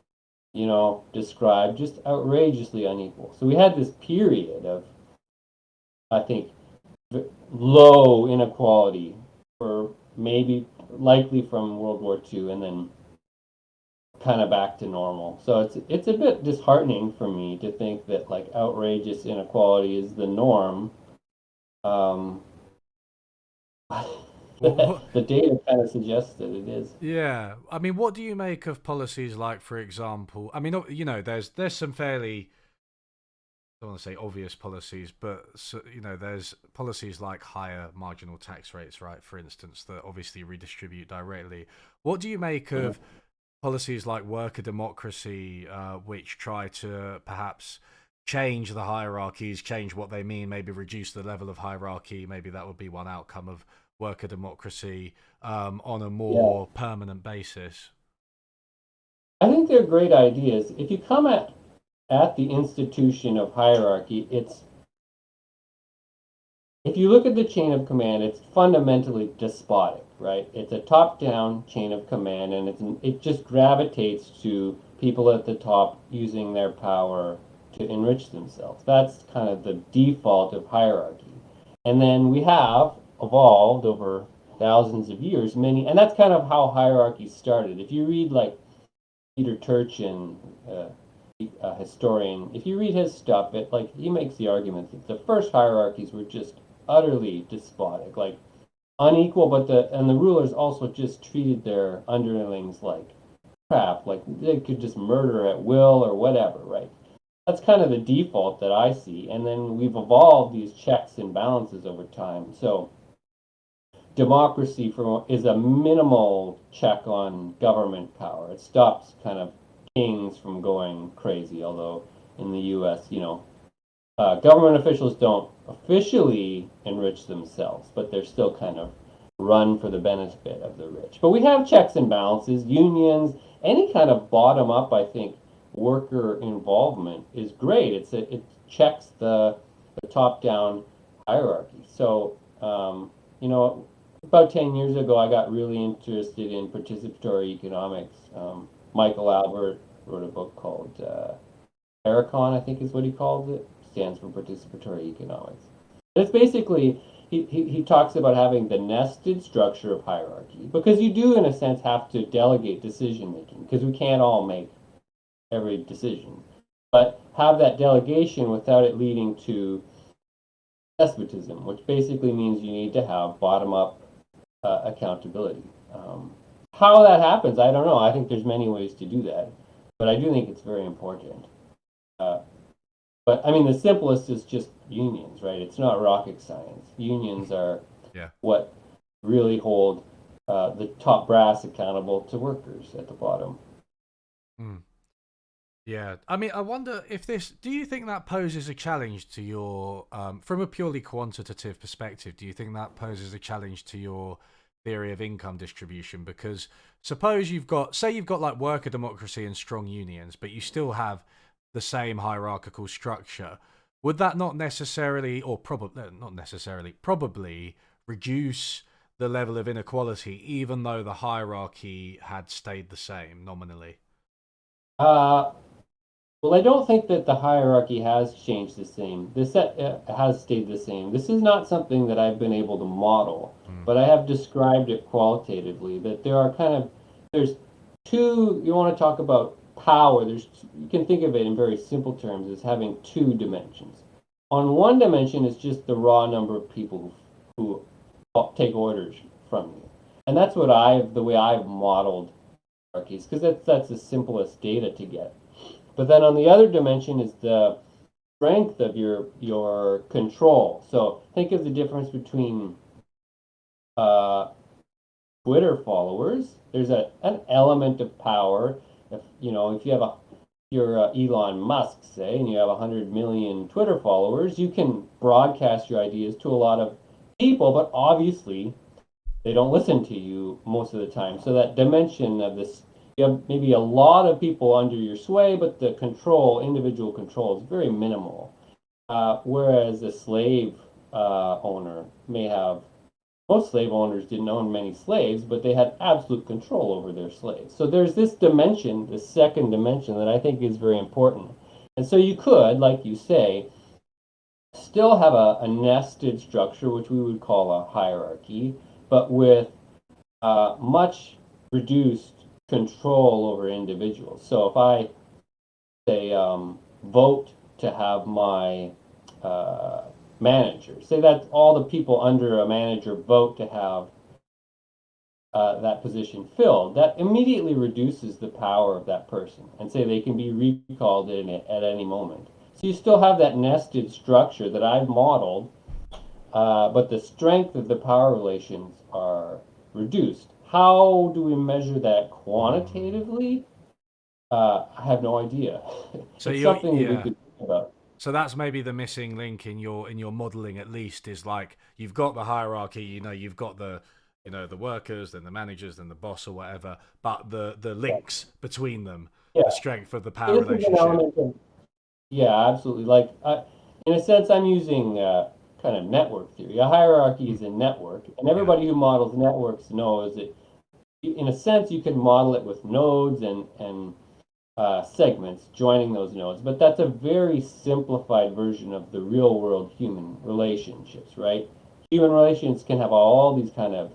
described, just outrageously unequal. So we had this period of, I think, low inequality for maybe likely from World War II, and then kind of back to normal. So it's a bit disheartening for me to think that like outrageous inequality is the norm. Um, What, the data kind of suggests that it is. yeah, I mean, what do you make of policies like, for example? I mean, there's some fairly don't want to say obvious policies, but there's policies like higher marginal tax rates, right? For instance, that obviously redistribute directly. What do you make Mhm. of policies like worker democracy, which try to perhaps change the hierarchies, change what they mean, maybe reduce the level of hierarchy? Maybe that would be one outcome of worker democracy on a Yeah, more permanent basis. I think they're great ideas. If you come at the institution of hierarchy, it's if you look at the chain of command, it's fundamentally despotic, right? It's a top-down chain of command, and it just gravitates to people at the top using their power to enrich themselves. That's kind of the default of hierarchy. And then we have evolved over thousands of years many, and that's kind of how hierarchy started. If you read like Peter Turchin, uh, a historian, if you read his stuff, it like he makes the argument that the first hierarchies were just utterly despotic, like unequal, but the rulers also just treated their underlings like crap, like they could just murder at will or whatever, right? That's kind of the default that I see, and then we've evolved these checks and balances over time. So democracy is a minimal check on government power. It stops kind of kings from going crazy, although in the US, government officials don't officially enrich themselves, but they're still kind of run for the benefit of the rich. But we have checks and balances, unions, any kind of bottom up, I think, worker involvement is great. It checks the top down hierarchy. So, you know, about 10 years ago, I got really interested in participatory economics. Michael Albert wrote a book called Ericon, I think is what he calls it, stands for participatory economics. And it's basically, he talks about having the nested structure of hierarchy, because you do, in a sense, have to delegate decision making, because we can't all make every decision. But have that delegation without it leading to despotism, which basically means you need to have bottom up accountability. How that happens, I don't know. I think there's many ways to do that, but I do think it's very important. Uh, But I mean, the simplest is just unions, right? It's not rocket science. Unions are Yeah. what really hold the top brass accountable to workers at the bottom. Mm. Yeah, I mean, I wonder if this. Do you think that poses a challenge to your, from a purely quantitative perspective? Do you think that poses a challenge to your theory of income distribution? Because suppose say you've got like worker democracy and strong unions, but you still have the same hierarchical structure. Would that not necessarily, or probably not necessarily, probably reduce the level of inequality, even though the hierarchy had stayed the same nominally? Uh, well, I don't think that the hierarchy has changed the same. This has stayed the same. This is not something that I've been able to model, Mm. but I have described it qualitatively. That there's two. You want to talk about power? You can think of it in very simple terms as having two dimensions. On one dimension is just the raw number of people who take orders from you, and that's the way I've modeled hierarchies, because that's the simplest data to get. But then on the other dimension is the strength of your control. So think of the difference between uh, Twitter followers. There's an element of power. If you have you're Elon Musk, say, and you have 100 million Twitter followers, you can broadcast your ideas to a lot of people, but obviously they don't listen to you most of the time. So that dimension of this, you have maybe a lot of people under your sway, but the individual control, is very minimal. Whereas a slave owner may have, most slave owners didn't own many slaves, but they had absolute control over their slaves. So there's this dimension, this second dimension, that I think is very important. And so you could, like you say, still have a nested structure, which we would call a hierarchy, but with much reduced control over individuals. So if I say vote to have my uh, manager, say that all the people under a manager vote to have that position filled, that immediately reduces the power of that person, and say they can be recalled at any moment. So you still have that nested structure that I've modeled, but the strength of the power relations are reduced. How do we measure that Mm. quantitatively? I have no idea. So It's you're something that we yeah. could think about. So that's maybe the missing link in your modeling at least is like you've got the hierarchy, you've got the the workers, then the managers, then the boss or whatever, but the Yeah, links between them, the yeah. strength of the So power this is an relationship. element of, yeah, absolutely. Like, in a sense, I'm using kind of network theory. A hierarchy is a network, and Yeah. everybody who models networks knows that, in a sense, you can model it with nodes and segments joining those nodes, but that's a very simplified version of the real world human relationships, right? Human relations can have all these kind of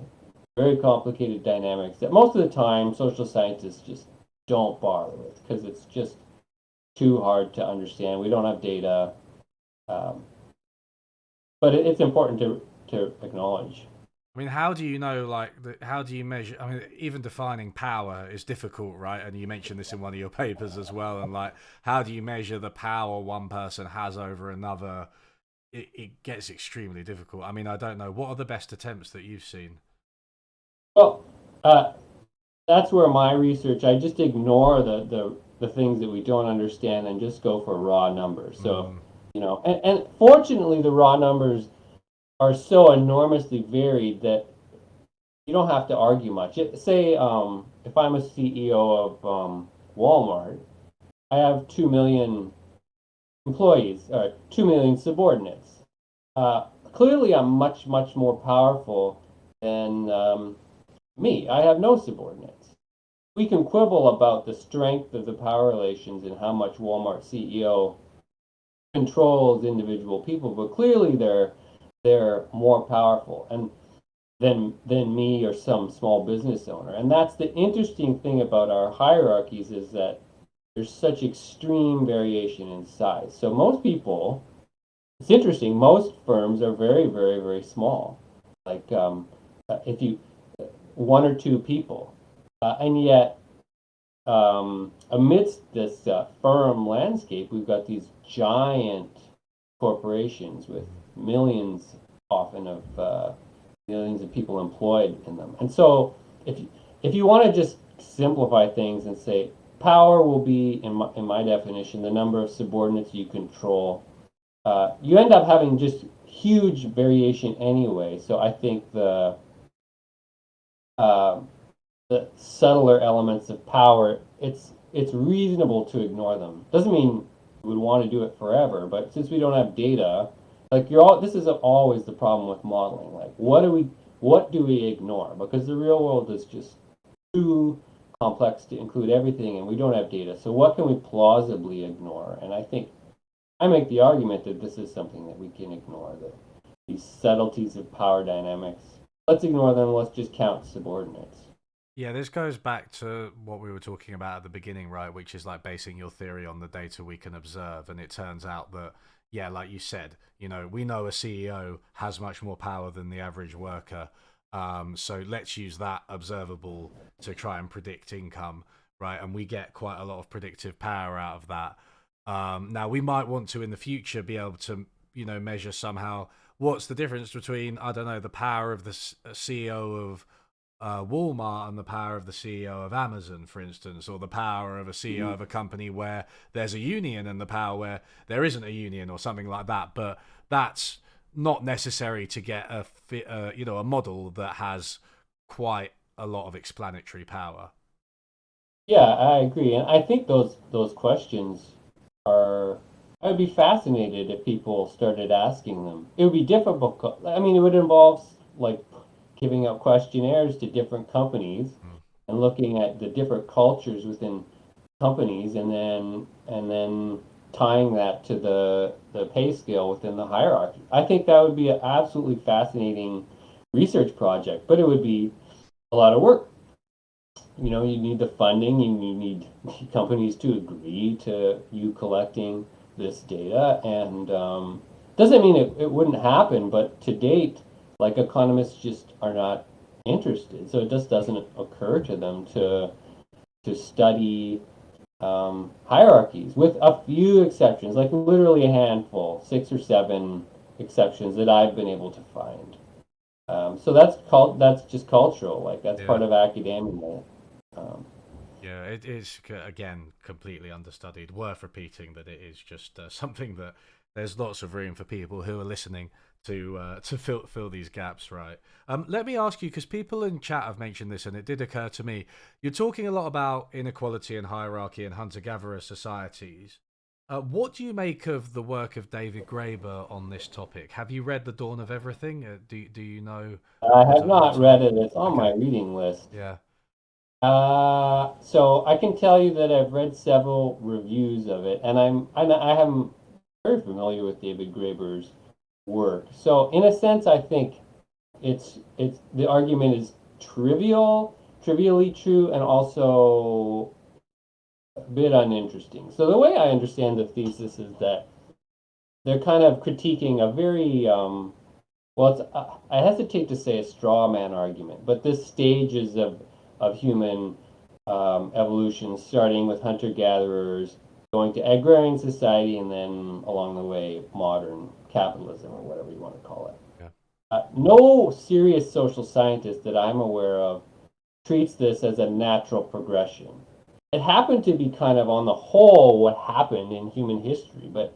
very complicated dynamics that most of the time social scientists just don't bother with because it's just too hard to understand. We don't have data, um, but it's important to acknowledge. I mean, how do you know, like, how do you measure? I mean, even defining power is difficult, right? And you mentioned this in one of your papers as well. And, like, how do you measure the power one person has over another? It gets extremely difficult. I mean, I don't know. What are the best attempts that you've seen? Well, uh, that's where my research, I just ignore the things that we don't understand and just go for raw numbers. So, Mm, and fortunately, the raw numbers are so enormously varied that you don't have to argue much. Say, if I'm a CEO of Walmart, I have 2 million employees or 2 million subordinates. Clearly, I'm much, much more powerful than me. I have no subordinates. We can quibble about the strength of the power relations and how much Walmart CEO controls individual people, but clearly they're more powerful and than me or some small business owner. And that's the interesting thing about our hierarchies is that there's such extreme variation in size. So most people, it's interesting, most firms are very, very, very small. Like if you one or two people, and yet amidst this firm landscape, we've got these giant corporations with millions, often of millions of people employed in them. And so, if you want to just simplify things and say power will be, in my definition, the number of subordinates you control, you end up having just huge variation anyway. So I think uh, the subtler elements of power, it's reasonable to ignore them. Doesn't mean we would want to do it forever, but since we don't have data, like this is always the problem with modeling. Like, what do we ignore? Because the real world is just too complex to include everything, and we don't have data. So what can we plausibly ignore? And I think I make the argument that this is something that we can ignore. That these subtleties of power dynamics, let's ignore them. Let's just count subordinates. yeah, this goes back to what we were talking about at the beginning, right? Which is like basing your theory on the data we can observe. And it turns out that, yeah, like you said, we know a CEO has much more power than the average worker. So let's use that observable to try and predict income, right? And we get quite a lot of predictive power out of that. Now, we might want to in the future be able to, measure somehow what's the difference between, I don't know, the power of the CEO of Walmart and the power of the CEO of Amazon, for instance, or the power of a CEO Mhm. of a company where there's a union and the power where there isn't a union or something like that. But that's not necessary to get a model that has quite a lot of explanatory power. Yeah, I agree, and I think those questions are. I would be fascinated if people started asking them. It would be difficult. I mean, it would involve like giving out questionnaires to different companies Mm. and looking at the different cultures within companies, and then tying that to the pay scale within the hierarchy. I think that would be an absolutely fascinating research project, but it would be a lot of work. You need the funding, you need companies to agree to you collecting this data, and doesn't mean it wouldn't happen, but to date, like economists just are not interested, so it just doesn't occur to them to study hierarchies, with a few exceptions, like literally a handful, 6 or 7 exceptions that I've been able to find. So that's just cultural, like that's Yeah. part of academia. Um, Yeah, it is again completely understudied. Worth repeating that it is just something that there's lots of room for people who are listening to fill these gaps, right? Let me ask you, because people in chat have mentioned this, and it did occur to me. You're talking a lot about inequality and hierarchy in hunter-gatherer societies. What do you make of the work of David Graeber on this topic? Have you read The Dawn of Everything? Do you know I what have not it's on? read it. It's on my Okay, reading list. yeah, So I can tell you that I've read several reviews of it, and I am very familiar with David Graeber's work. So in a sense, I think it's the argument is trivially true, and also a bit uninteresting. So the way I understand the thesis is that they're kind of critiquing a very well, I hesitate to say a straw man argument, but this stages of human evolution, starting with hunter gatherers, going to agrarian society, and then along the way, modern capitalism, or whatever you want to call it. yeah. No serious social scientist that I'm aware of treats this as a natural progression. It happened to be kind of on the whole what happened in human history, but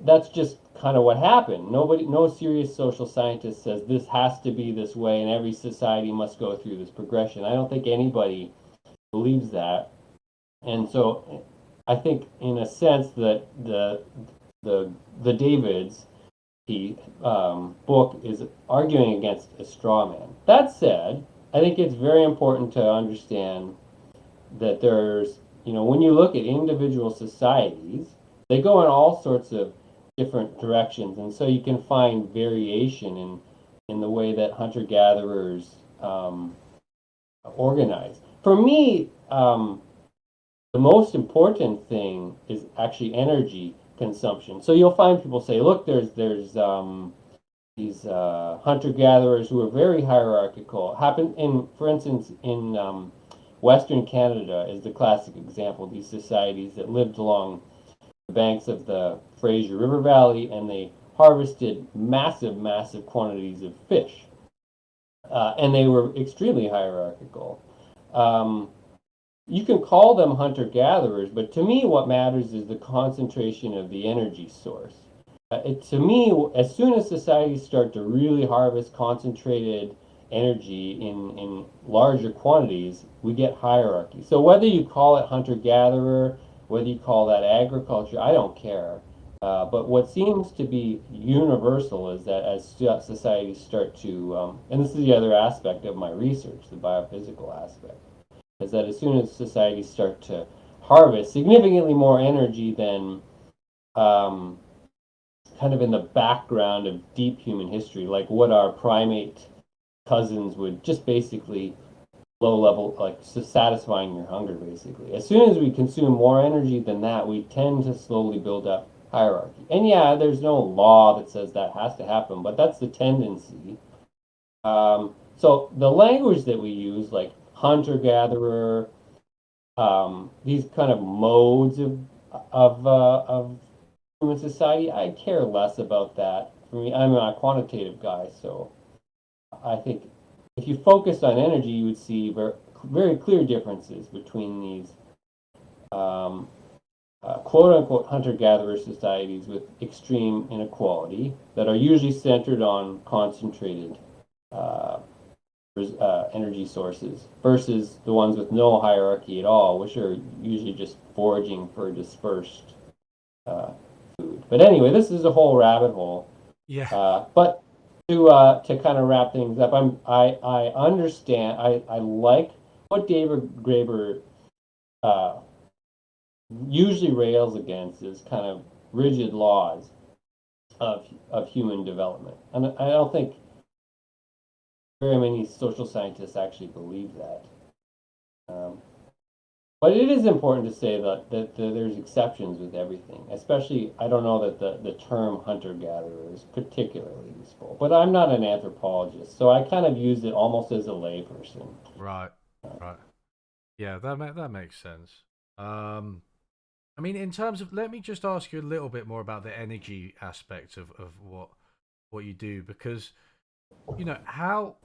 that's just kind of what happened. No serious social scientist says this has to be this way and every society must go through this progression. I don't think anybody believes that. And so I think in a sense that the the Davids book is arguing against a straw man. That said, I think it's very important to understand that there's, when you look at individual societies, they go in all sorts of different directions, and so you can find variation in the way that hunter gatherers organize. For me, the most important thing is actually energy consumption. So you'll find people say, look, there's these hunter gatherers who are very hierarchical. Happen in, for instance, in Western Canada is the classic example. These societies that lived along the banks of the Fraser River Valley, and they harvested massive quantities of fish, and they were extremely hierarchical. Um, you can call them hunter gatherers, but to me, what matters is the concentration of the energy source. To me, as soon as societies start to really harvest concentrated energy in larger quantities, we get hierarchy. So whether you call it hunter gatherer, whether you call that agriculture, I don't care. But what seems to be universal is that as societies start to, and this is the other aspect of my research, the biophysical aspect, is that as soon as societies start to harvest significantly more energy than um, kind of in the background of deep human history, like what our primate cousins would just basically low level, like satisfying your hunger, basically. As soon as we consume more energy than that, we tend to slowly build up hierarchy. And yeah, there's no law that says that has to happen, but that's the tendency. So the language that we use, like hunter gatherer, these kind of modes of human society, I care less about that. For me, I'm a quantitative guy, so I think if you focused on energy, you would see very clear differences between these um, quote unquote hunter gatherer societies with extreme inequality that are usually centered on concentrated uh, energy sources versus the ones with no hierarchy at all, which are usually just foraging for dispersed uh, food. But anyway, this is a whole rabbit hole. Yeah. But to kind of wrap things up, I understand. I like what David Graeber uh, usually rails against is kind of rigid laws of human development, and I don't think very many social scientists actually believe that. Um, but it is important to say that there's exceptions with everything, especially I don't know that the term hunter gatherer is particularly useful, but I'm not an anthropologist, so I kind of use it almost as a layperson. Right. Right. Yeah, that makes sense. Um, I mean, in terms of, let me just ask you a little bit more about the energy aspect of what you do, because how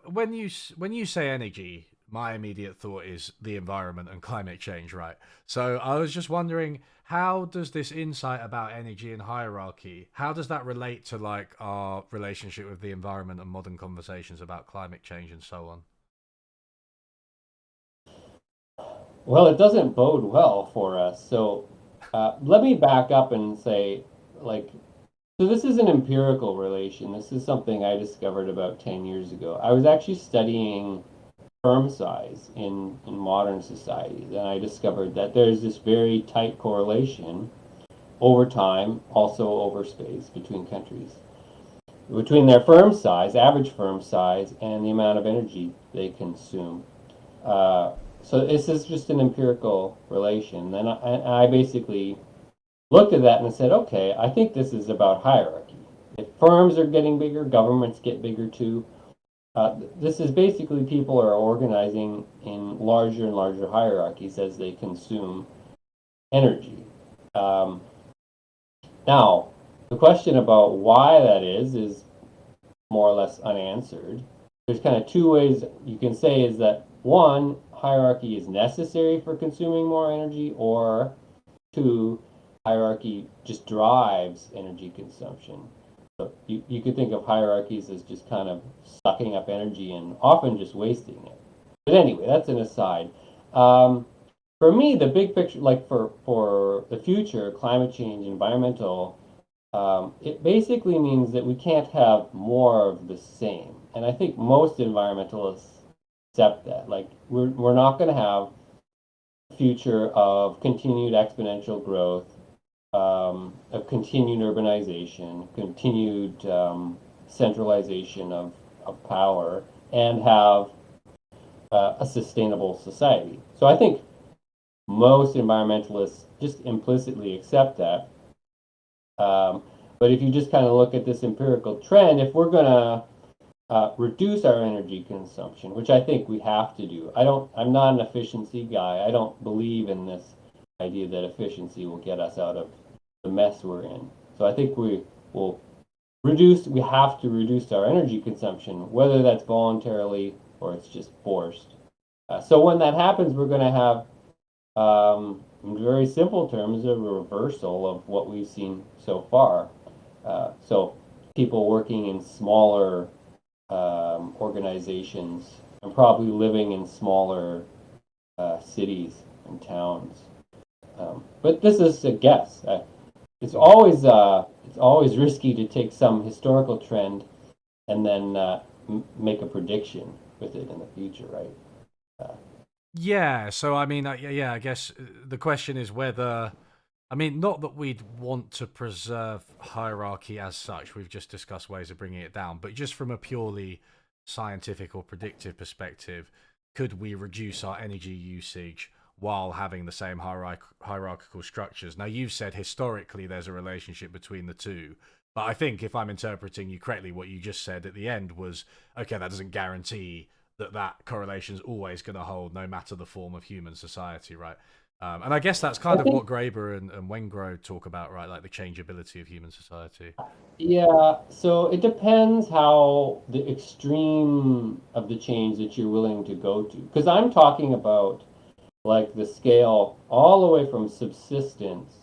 when you say energy, my immediate thought is the environment and climate change, right? So I was just wondering, how does this insight about energy and hierarchy, how does that relate to like our relationship with the environment and modern conversations about climate change and so on? Well, it doesn't bode well for us. So let me back up and say, like, so this is an empirical relation. This is something I discovered about 10 years ago. I was actually studying firm size in modern society. Then I discovered that there's this very tight correlation over time, also over space between countries, between their firm size, average firm size, and the amount of energy they consume. Uh, so this is just an empirical relation. Then I basically looked at that and said, okay, I think this is about hierarchy. If firms are getting bigger, governments get bigger too. This is basically people are organizing in larger and larger hierarchies as they consume energy. Um, Now, the question about why that is more or less unanswered. There's kind of two ways you can say is that one, hierarchy is necessary for consuming more energy, or two, hierarchy just drives energy consumption. So you could think of hierarchies as just kind of sucking up energy and often just wasting it. But anyway, that's an aside. Um, for me, the big picture, like for the future, climate change, environmental, it basically means that we can't have more of the same. And I think most environmentalists accept that. Like we're not going to have a future of continued exponential growth, of continued urbanization, continued centralization of power, and have a sustainable society. So I think most environmentalists just implicitly accept that. Um, but if you just kind of look at this empirical trend, if we're going to reduce our energy consumption, which I think we have to do, I'm not an efficiency guy. I don't believe in this idea that efficiency will get us out of the mess we're in. So I think will we have to reduce our energy consumption, whether that's voluntarily or it's just forced. So when that happens, we're going to have in very simple terms, a reversal of what we've seen so far. So people working in smaller organizations and probably living in smaller cities and towns. But this is a guess. It's always risky to take some historical trend and then make a prediction with it in the future, right? Uh, Yeah, so I mean, yeah, I guess the question is whether, I mean, not that we'd want to preserve hierarchy as such. We've just discussed ways of bringing it down, but just from a purely scientific or predictive perspective, could we reduce our energy usage while having the same hierarchical structures? Now, you've said historically there's a relationship between the two, but I think if I'm interpreting you correctly, what you just said at the end was okay, that doesn't guarantee that correlation is always going to hold no matter the form of human society, right? And I guess that's I kind of think what Graeber and Wengrow talk about, right? Like the changeability of human society. Yeah, so it depends how the extreme of the change that you're willing to go to. Because I'm talking about like the scale all the way from subsistence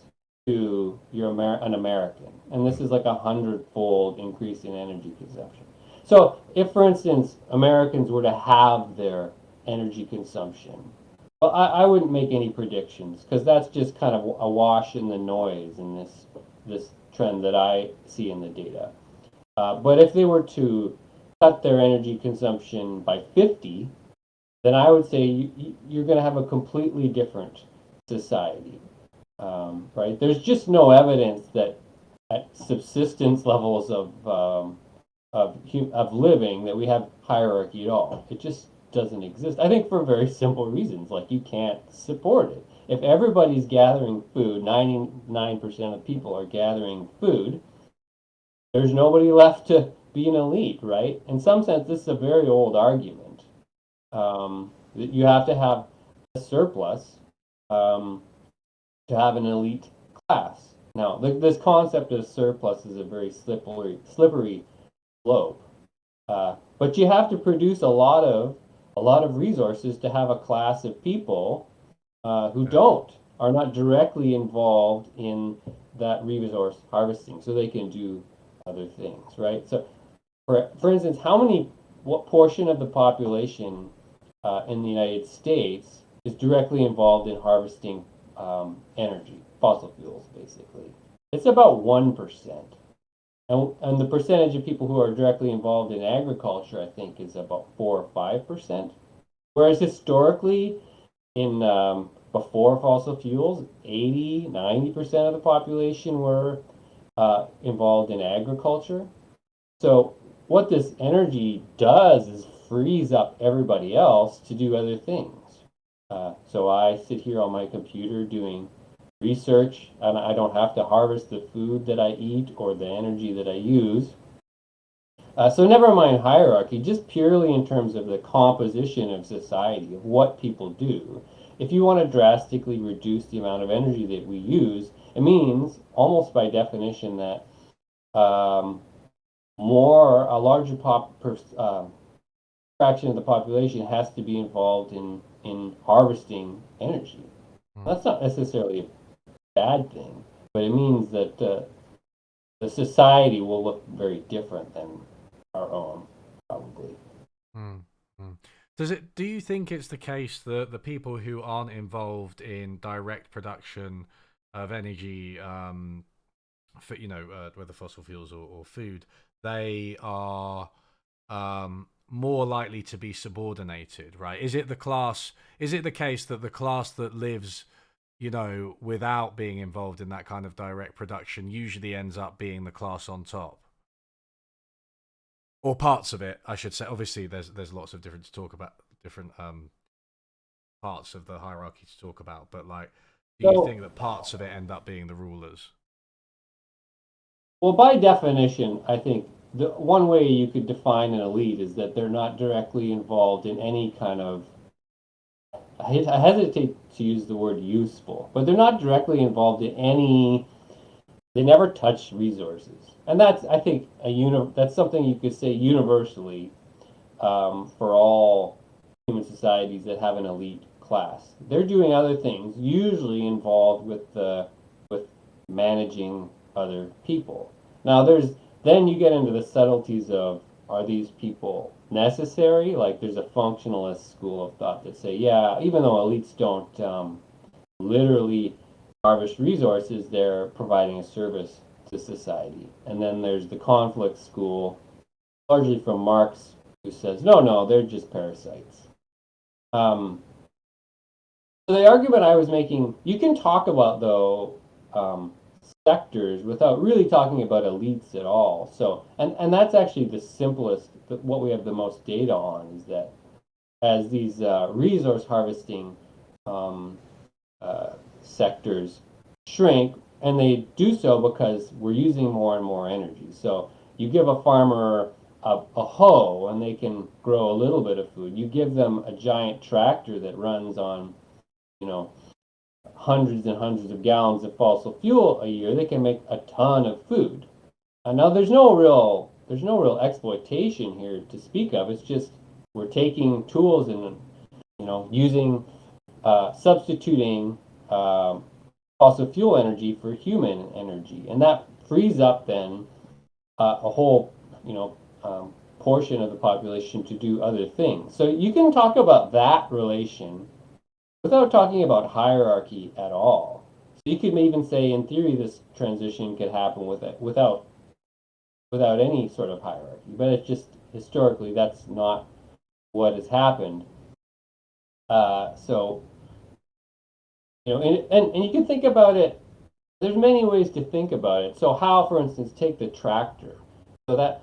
to an American. And this is like 100-fold increase in energy consumption. So if, for instance, Americans were to have their energy consumption, well, I wouldn't make any predictions because that's just kind of a wash in the noise in this trend that I see in the data. But if they were to cut their energy consumption by 50, then I would say you're going to have a completely different society, right? There's just no evidence that at subsistence levels of living that we have hierarchy at all. It just doesn't exist. I think for very simple reasons, like you can't support it. If everybody's gathering food, 99% of people are gathering food, there's nobody left to be an elite, right? In some sense, this is a very old argument that you have to have a surplus um, to have an elite class. Now, this concept of surplus is a very slippery slope. But you have to produce a lot of resources to have a class of people who Yeah. are not directly involved in that resource harvesting, so they can do other things, right? So, for instance, what portion of the population in the United States is directly involved in harvesting energy, fossil fuels, basically? It's about 1%. And the percentage of people who are directly involved in agriculture, I think, is about 4 or 5%. Whereas historically, in before fossil fuels, 80, 90% of the population were involved in agriculture. So what this energy does is frees up everybody else to do other things. So I sit here on my computer doing research, and I don't have to harvest the food that I eat or the energy that I use. So never mind hierarchy, just purely in terms of the composition of society, of what people do. If you want to drastically reduce the amount of energy that we use, it means almost by definition that um, a larger fraction of the population has to be involved in harvesting energy. Mm. That's not necessarily a bad thing, but it means that the society will look very different than our own, probably. Mm. Mm. Do you think it's the case that the people who aren't involved in direct production of energy, for whether fossil fuels or food, they are more likely to be subordinated, right? Is it the case that the class that lives, without being involved in that kind of direct production usually ends up being the class on top? Or parts of it, I should say. Obviously, there's lots of different to talk about, different parts of the hierarchy to talk about, but like, do you So, think that parts of it end up being the rulers? well, by definition, I think the one way you could define an elite is that they're not directly involved in any kind of, I hesitate to use the word useful, but they're not directly involved in any, they never touch resources. And that's, I think, that's something you could say universally for all human societies that have an elite class. They're doing other things, usually involved with managing other people. Now, then you get into the subtleties of, are these people necessary? Like there's a functionalist school of thought that say, yeah, even though elites don't literally harvest resources, they're providing a service to society. And then there's the conflict school, largely from Marx, who says, no, no, they're just parasites. Um, so the argument I was making, you can talk about though sectors without really talking about elites at all. So, and that's actually the simplest. What we have the most data on is that as these resource harvesting um, sectors shrink, and they do so because we're using more and more energy. So you give a farmer a hoe and they can grow a little bit of food. You give them a giant tractor that runs on, you know, hundreds and hundreds of gallons of fossil fuel a year, they can make a ton of food. Now there's no real exploitation here to speak of. It's just we're taking tools and using substituting fossil fuel energy for human energy, and that frees up then a whole portion of the population to do other things. So you can talk about that relation without talking about hierarchy at all. So you could even say, in theory, this transition could happen without any sort of hierarchy, but it's just historically that's not what has happened. So and you can think about it. There's many ways to think about it. So how, for instance, take the tractor. So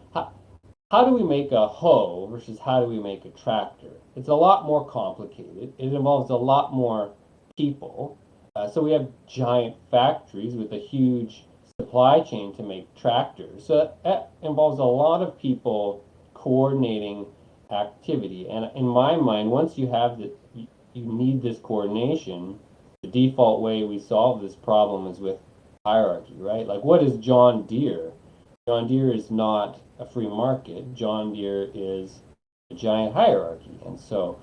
how do we make a hoe versus how do we make a tractor? It's a lot more complicated. It involves a lot more people. So we have giant factories with a huge supply chain to make tractors. So that involves a lot of people coordinating activity. And in my mind, once you have you need this coordination. The default way we solve this problem is with hierarchy, right? Like, what is John Deere? John Deere is not a free market. John Deere is a giant hierarchy. And so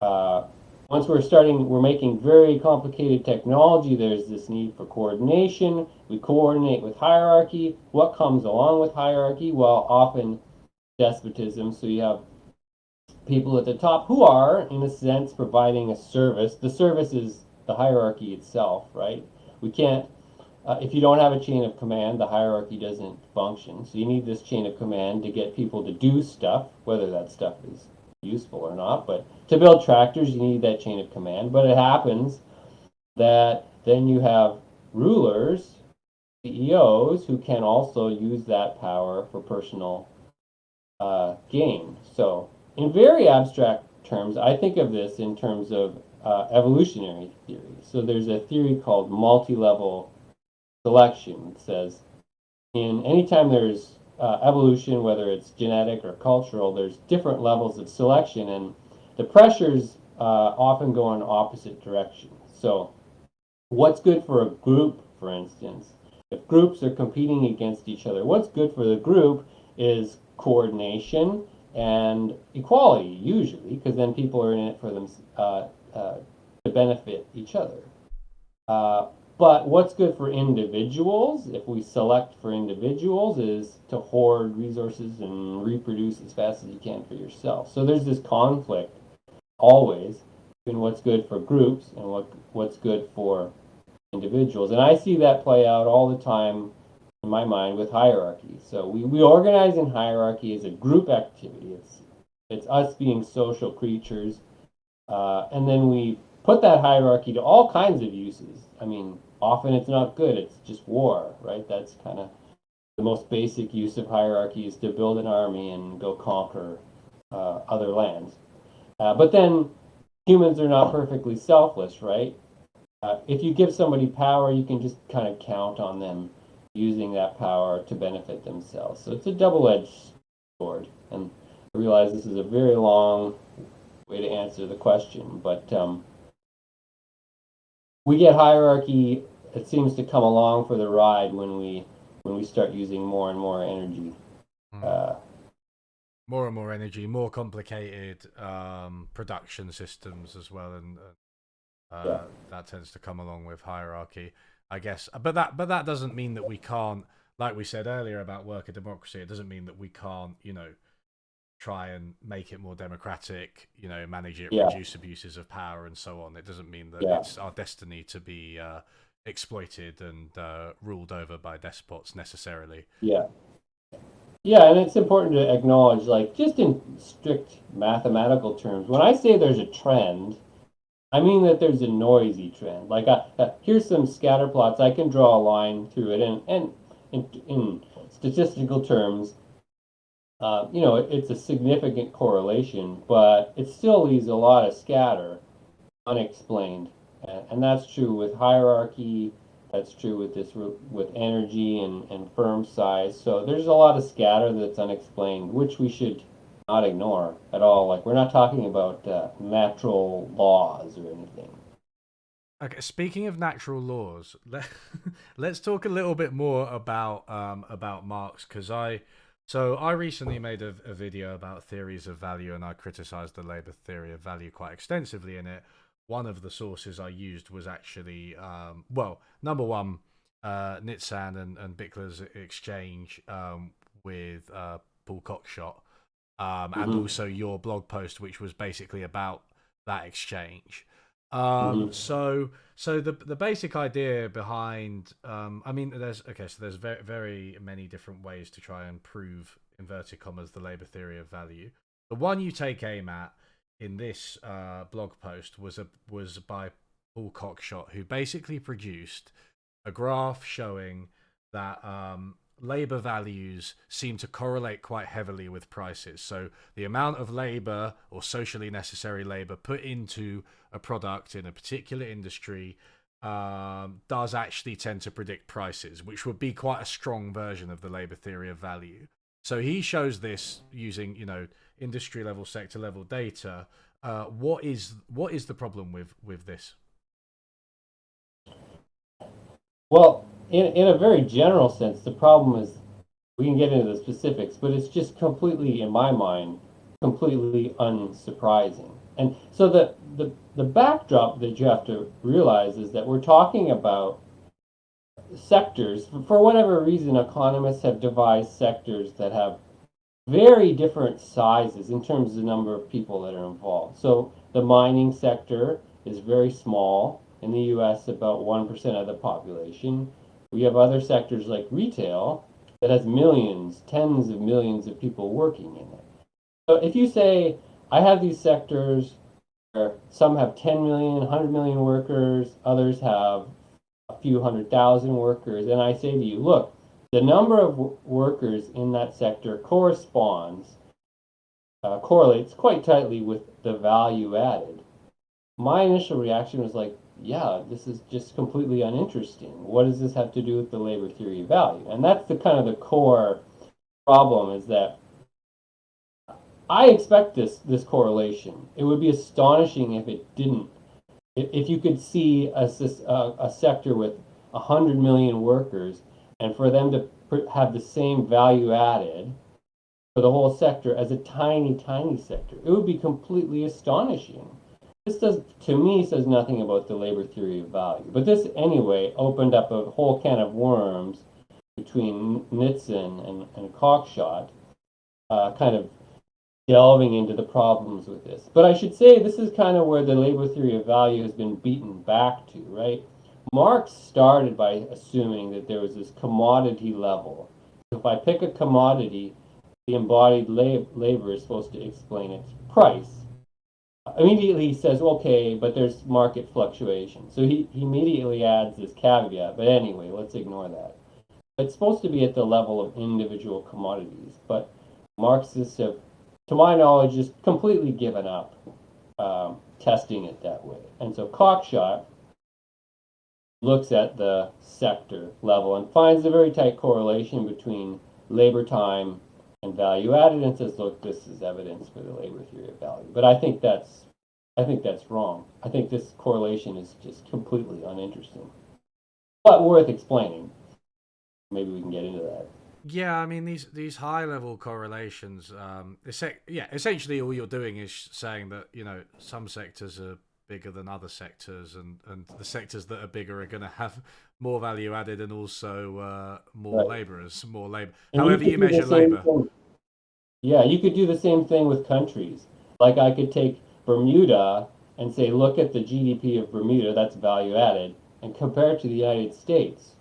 uh, once we're making very complicated technology, there's this need for coordination. We coordinate with hierarchy. What comes along with hierarchy? Well, often despotism. So you have people at the top who are, in a sense, providing a service. The service is the hierarchy itself, right? We can't, if you don't have a chain of command, the hierarchy doesn't function. So you need this chain of command to get people to do stuff, whether that stuff is useful or not. But to build tractors, you need that chain of command. But it happens that then you have rulers, CEOs, who can also use that power for personal gain. So, in very abstract terms, I think of this in terms of evolutionary theory. So, there's a theory called multi-level selection. It says in anytime there's evolution, whether it's genetic or cultural, there's different levels of selection, and the pressures often go in opposite directions. So, what's good for a group, for instance, if groups are competing against each other, what's good for the group is coordination and equality, usually, because then people are in it for them to benefit each other. Uh, but what's good for individuals, if we select for individuals, is to hoard resources and reproduce as fast as you can for yourself. So there's this conflict always between what's good for groups and what's good for individuals. And I see that play out all the time in my mind with hierarchy. So we organize in hierarchy as a group activity. It's us being social creatures. And then we put that hierarchy to all kinds of uses. I mean, often it's not good. It's just war, right? That's kind of the most basic use of hierarchy, is to build an army and go conquer other lands. But then humans are not perfectly selfless, right? If you give somebody power, you can just kind of count on them using that power to benefit themselves. So it's a double-edged sword. And I realize this is a very long way to answer the question, but we get hierarchy. It seems to come along for the ride when we start using more and more energy. More and more energy, more complicated production systems as well, and Yeah. that tends to come along with hierarchy, I guess. But that doesn't mean that we can't, like we said earlier about worker democracy. It doesn't mean that we can't, try and make it more democratic, manage it, Yeah. reduce abuses of power, and so on. It doesn't mean that Yeah. it's our destiny to be exploited and ruled over by despots necessarily. Yeah. Yeah, and it's important to acknowledge, like, just in strict mathematical terms, when I say there's a trend, I mean that there's a noisy trend. Like, here's some scatter plots. I can draw a line through it, and in statistical terms, it's a significant correlation, but it still leaves a lot of scatter unexplained, and that's true with hierarchy. That's true with with energy and firm size. So there's a lot of scatter that's unexplained, which we should not ignore at all. Like, we're not talking about natural laws or anything. Okay, speaking of natural laws, let's talk a little bit more about Marx, because I recently made a video about theories of value, and I criticized the labor theory of value quite extensively in it. One of the sources I used was actually number one, Nitzan and Bickler's exchange with Paul Cockshott, and Mm-hmm. also your blog post, which was basically about that exchange. Mm-hmm. So the basic idea behind, I mean, there's very very many different ways to try and prove, inverted commas, the labor theory of value. The one you take aim at in this blog post was by Paul Cockshott, who basically produced a graph showing that labor values seem to correlate quite heavily with prices. So the amount of labor, or socially necessary labor, put into a product in a particular industry does actually tend to predict prices, which would be quite a strong version of the labor theory of value. So he shows this using, industry level, sector level data, what is the problem with this? Well, in a very general sense, the problem is we can get into the specifics, but it's just completely, in my mind, completely unsurprising. And so the backdrop that you have to realize is that we're talking about sectors. For whatever reason, economists have devised sectors that have very different sizes in terms of the number of people that are involved. So the mining sector is very small. In the US, about 1% of the population. We have other sectors like retail that has millions, tens of millions of people working in it. So if you say, I have these sectors where some have 10 million, 100 million workers, others have a few 100,000 workers, and I say to you, look, the number of workers in that sector correlates quite tightly with the value added. My initial reaction was like, yeah, this is just completely uninteresting. What does this have to do with the labor theory of value? And that's the kind of the core problem is that I expect this correlation. It would be astonishing if it didn't. If you could see a sector with 100 million workers and for them to have the same value added for the whole sector as a tiny, tiny sector, it would be completely astonishing. This does, to me, says nothing about the labor theory of value. But this, anyway, opened up a whole can of worms between Nixon and Cockshott, kind of delving into the problems with this. But I should say this is kind of where the labor theory of value has been beaten back to, right? Marx started by assuming that there was this commodity level. So if I pick a commodity, the embodied labor is supposed to explain its price. Immediately he says, okay, but there's market fluctuation. So he immediately adds this caveat. But anyway, let's ignore that. It's supposed to be at the level of individual commodities. But Marxists have, to my knowledge, just completely given up testing it that way. And so Cockshott looks at the sector level and finds a very tight correlation between labor time and value added and says, look, this is evidence for the labor theory of value. But I think that's wrong. I think this correlation is just completely uninteresting. But worth explaining. Maybe we can get into that. Yeah, I mean these high level correlations. Essentially all you're doing is saying that some sectors are bigger than other sectors, and the sectors that are bigger are going to have more value added and also more Right. laborers, more labor. And you However could you do the measure same labor. thing. Yeah, you could do the same thing with countries. Like I could take Bermuda and say, look at the GDP of Bermuda, that's value added, and compare it to the United States,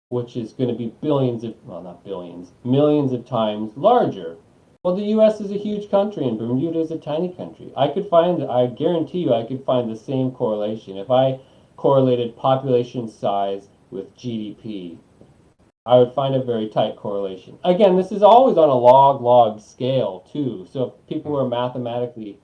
which is going to be billions of, well, not billions, millions of times larger. Well, the US is a huge country and Bermuda is a tiny country. I guarantee you, I could find the same correlation. If I correlated population size with GDP, I would find a very tight correlation. Again, this is always on a log scale too. So if people Mm. are mathematically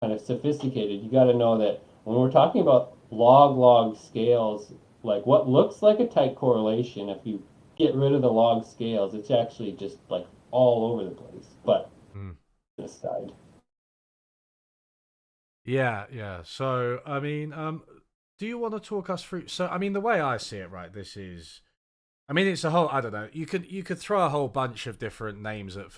kind of sophisticated, you got to know that when we're talking about log scales, like what looks like a tight correlation, if you get rid of the log scales, it's actually just like all over the place. But Mm. this side. Yeah, yeah. So I mean, do you want to talk us through? So I mean, the way I see it, right? This is I mean, it's a whole. I don't know. You could throw a whole bunch of different names at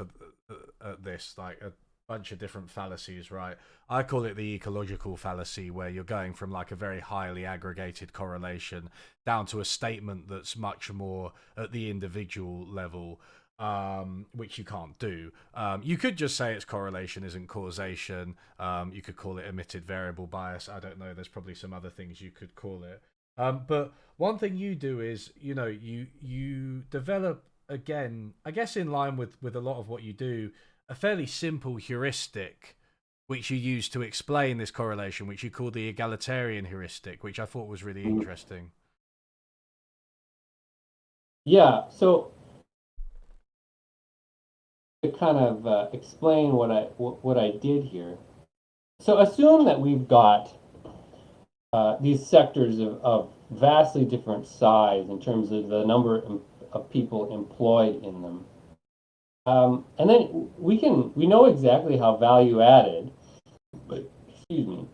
this, like a bunch of different fallacies, right? I call it the ecological fallacy, where you're going from like a very highly aggregated correlation down to a statement that's much more at the individual level, which you can't do. You could just say it's correlation isn't causation. You could call it omitted variable bias. I don't know. There's probably some other things you could call it. But one thing you do is, you develop again, I guess in line with a lot of what you do, a fairly simple heuristic which you use to explain this correlation, which you call the egalitarian heuristic, which I thought was really interesting. Yeah. So to kind of explain what I did here. So assume that we've got these sectors of vastly different size in terms of the number of people employed in them. And then we know exactly how value added, excuse me,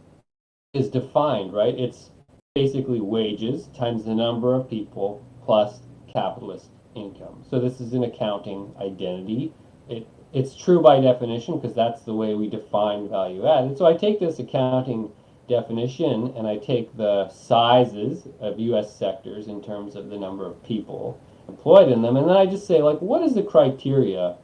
is defined, right? It's basically wages times the number of people plus capitalist income. So this is an accounting identity. It's true by definition because that's the way we define value added. So I take this accounting definition and I take the sizes of US sectors in terms of the number of people employed in them, and then I just say, like, what is the criteria?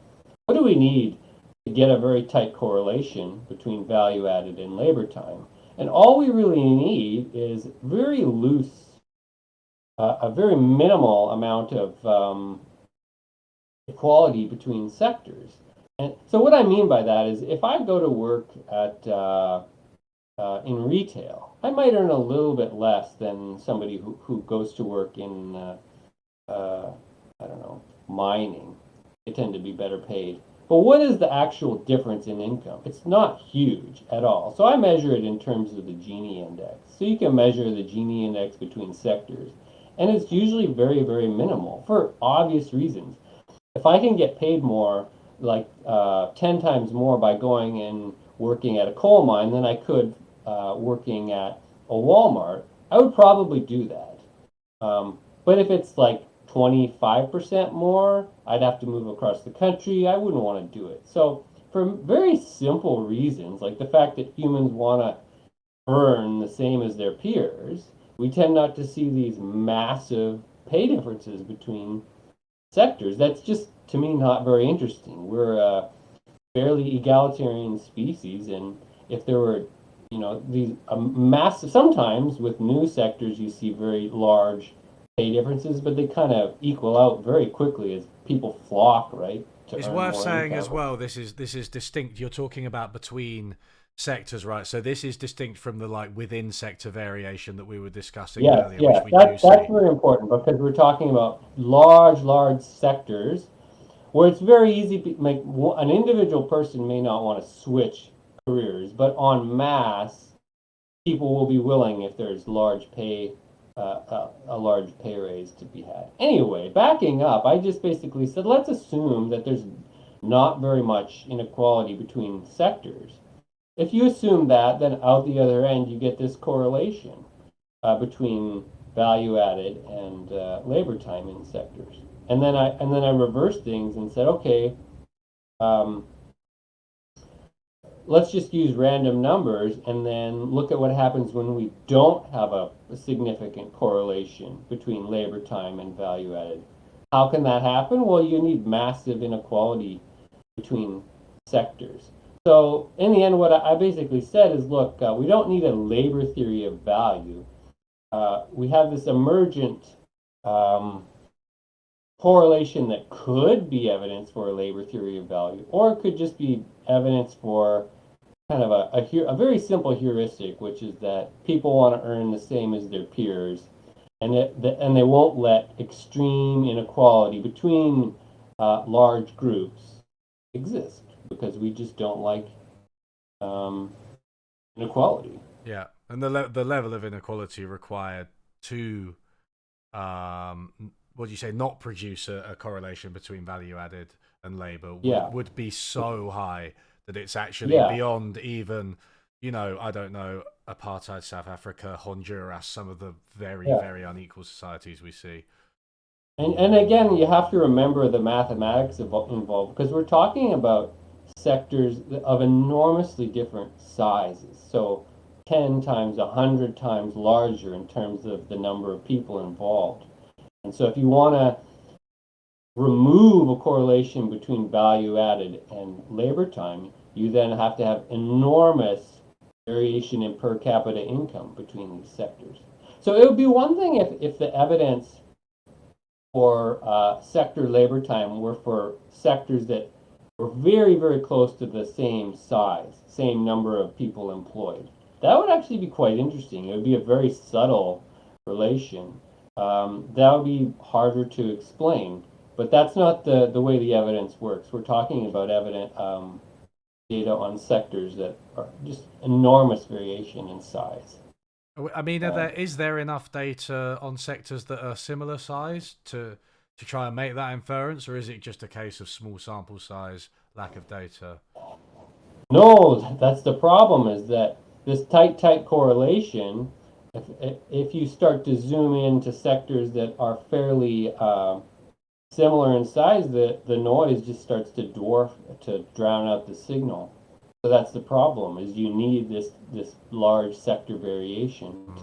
What do we need to get a very tight correlation between value added and labor time? And all we really need is very loose, a very minimal amount of equality between sectors. And so what I mean by that is if I go to work at in retail, I might earn a little bit less than somebody who goes to work in, I don't know, mining. They tend to be better paid. But what is the actual difference in income? It's not huge at all. So I measure it in terms of the Gini index. So you can measure the Gini index between sectors. And it's usually very, very minimal for obvious reasons. If I can get paid more, like 10 times more by going and working at a coal mine than I could working at a Walmart, I would probably do that. But if it's like 25% more, I'd have to move across the country. I wouldn't want to do it. So, for very simple reasons, like the fact that humans want to earn the same as their peers, we tend not to see these massive pay differences between sectors. That's just, to me, not very interesting. We're a fairly egalitarian species, and if there were, these massive, sometimes with new sectors, you see very large pay differences, but they kind of equal out very quickly as people flock, right, to It's earn worth more saying as income. well. This is distinct. You're talking about between sectors, right? So this is distinct from the like within sector variation that we were discussing Yes, earlier, which yeah, we do that's see. very important because we're talking about large, large sectors where it's very easy to make an individual person may not want to switch careers, but en masse, people will be willing if there's large pay, a large pay raise to be had. Anyway, backing up, I just basically said let's assume that there's not very much inequality between sectors. If you assume that, then out the other end you get this correlation between value added and labor time in sectors. And then I reversed things and said, okay, um, let's just use random numbers and then look at what happens when we don't have a significant correlation between labor time and value added. How can that happen? Well, you need massive inequality between sectors. So in the end, what I basically said is, look, we don't need a labor theory of value. We have this emergent um, correlation that could be evidence for a labor theory of value, or it could just be evidence for kind of a very simple heuristic, which is that people want to earn the same as their peers, and they won't let extreme inequality between large groups exist because we just don't like um, inequality. Yeah, and the level of inequality required to what do you say, not produce a correlation between value added and labor Yeah, would be so high that it's actually yeah. beyond even, I don't know, apartheid South Africa, Honduras, some of the very, Yeah. very unequal societies we see. And again, you have to remember the mathematics involved because we're talking about sectors of enormously different sizes. So 10 times, 100 times larger in terms of the number of people involved. And so if you want to remove a correlation between value added and labor time, you then have to have enormous variation in per capita income between these sectors. So it would be one thing if the evidence for sector labor time were for sectors that were very, very close to the same size, same number of people employed. That would actually be quite interesting. It would be a very subtle relation. That would be harder to explain, but that's not the way the evidence works. We're talking about data on sectors that are just enormous variation in size. I mean, Uh, is there enough data on sectors that are similar size to try and make that inference, or is it just a case of small sample size, lack of data? no, that's the problem is that this tight correlation, if you start to zoom into sectors that are fairly similar in size, the noise just starts to dwarf, to drown out the signal. So that's the problem, is you need this large sector variation Mm.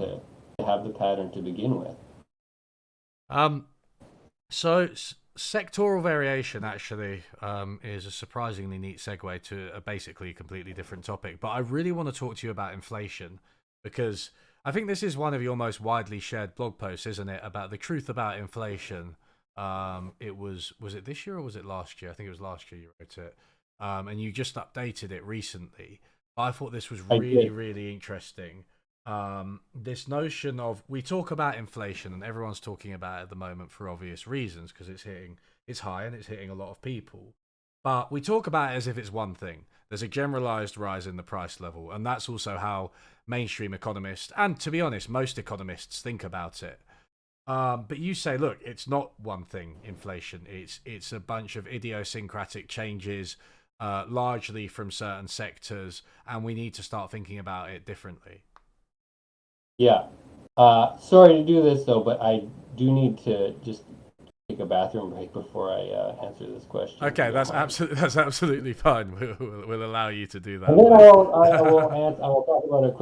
to have the pattern to begin with. Um, so sectoral variation actually is a surprisingly neat segue to a basically completely different topic. But I really want to talk to you about inflation because I think this is one of your most widely shared blog posts, isn't it? About the truth about inflation. It was it this year or was it last year? I think it was last year you wrote it, and you just updated it recently. I thought this was I really did. really interesting. This notion of, we talk about inflation and everyone's talking about it at the moment for obvious reasons because it's high and it's hitting a lot of people, but we talk about it as if it's one thing. There's a generalized rise in the price level, and that's also how mainstream economists, and to be honest most economists, think about it. But you say, look, it's not one thing, inflation. It's a bunch of idiosyncratic changes, largely from certain sectors, and we need to start thinking about it differently. Yeah. Sorry to do this though, but I do need to just take a bathroom break before I answer this question, if Okay, you don't mind. that's absolutely fine. We'll allow you to do And that, then mate. I will talk about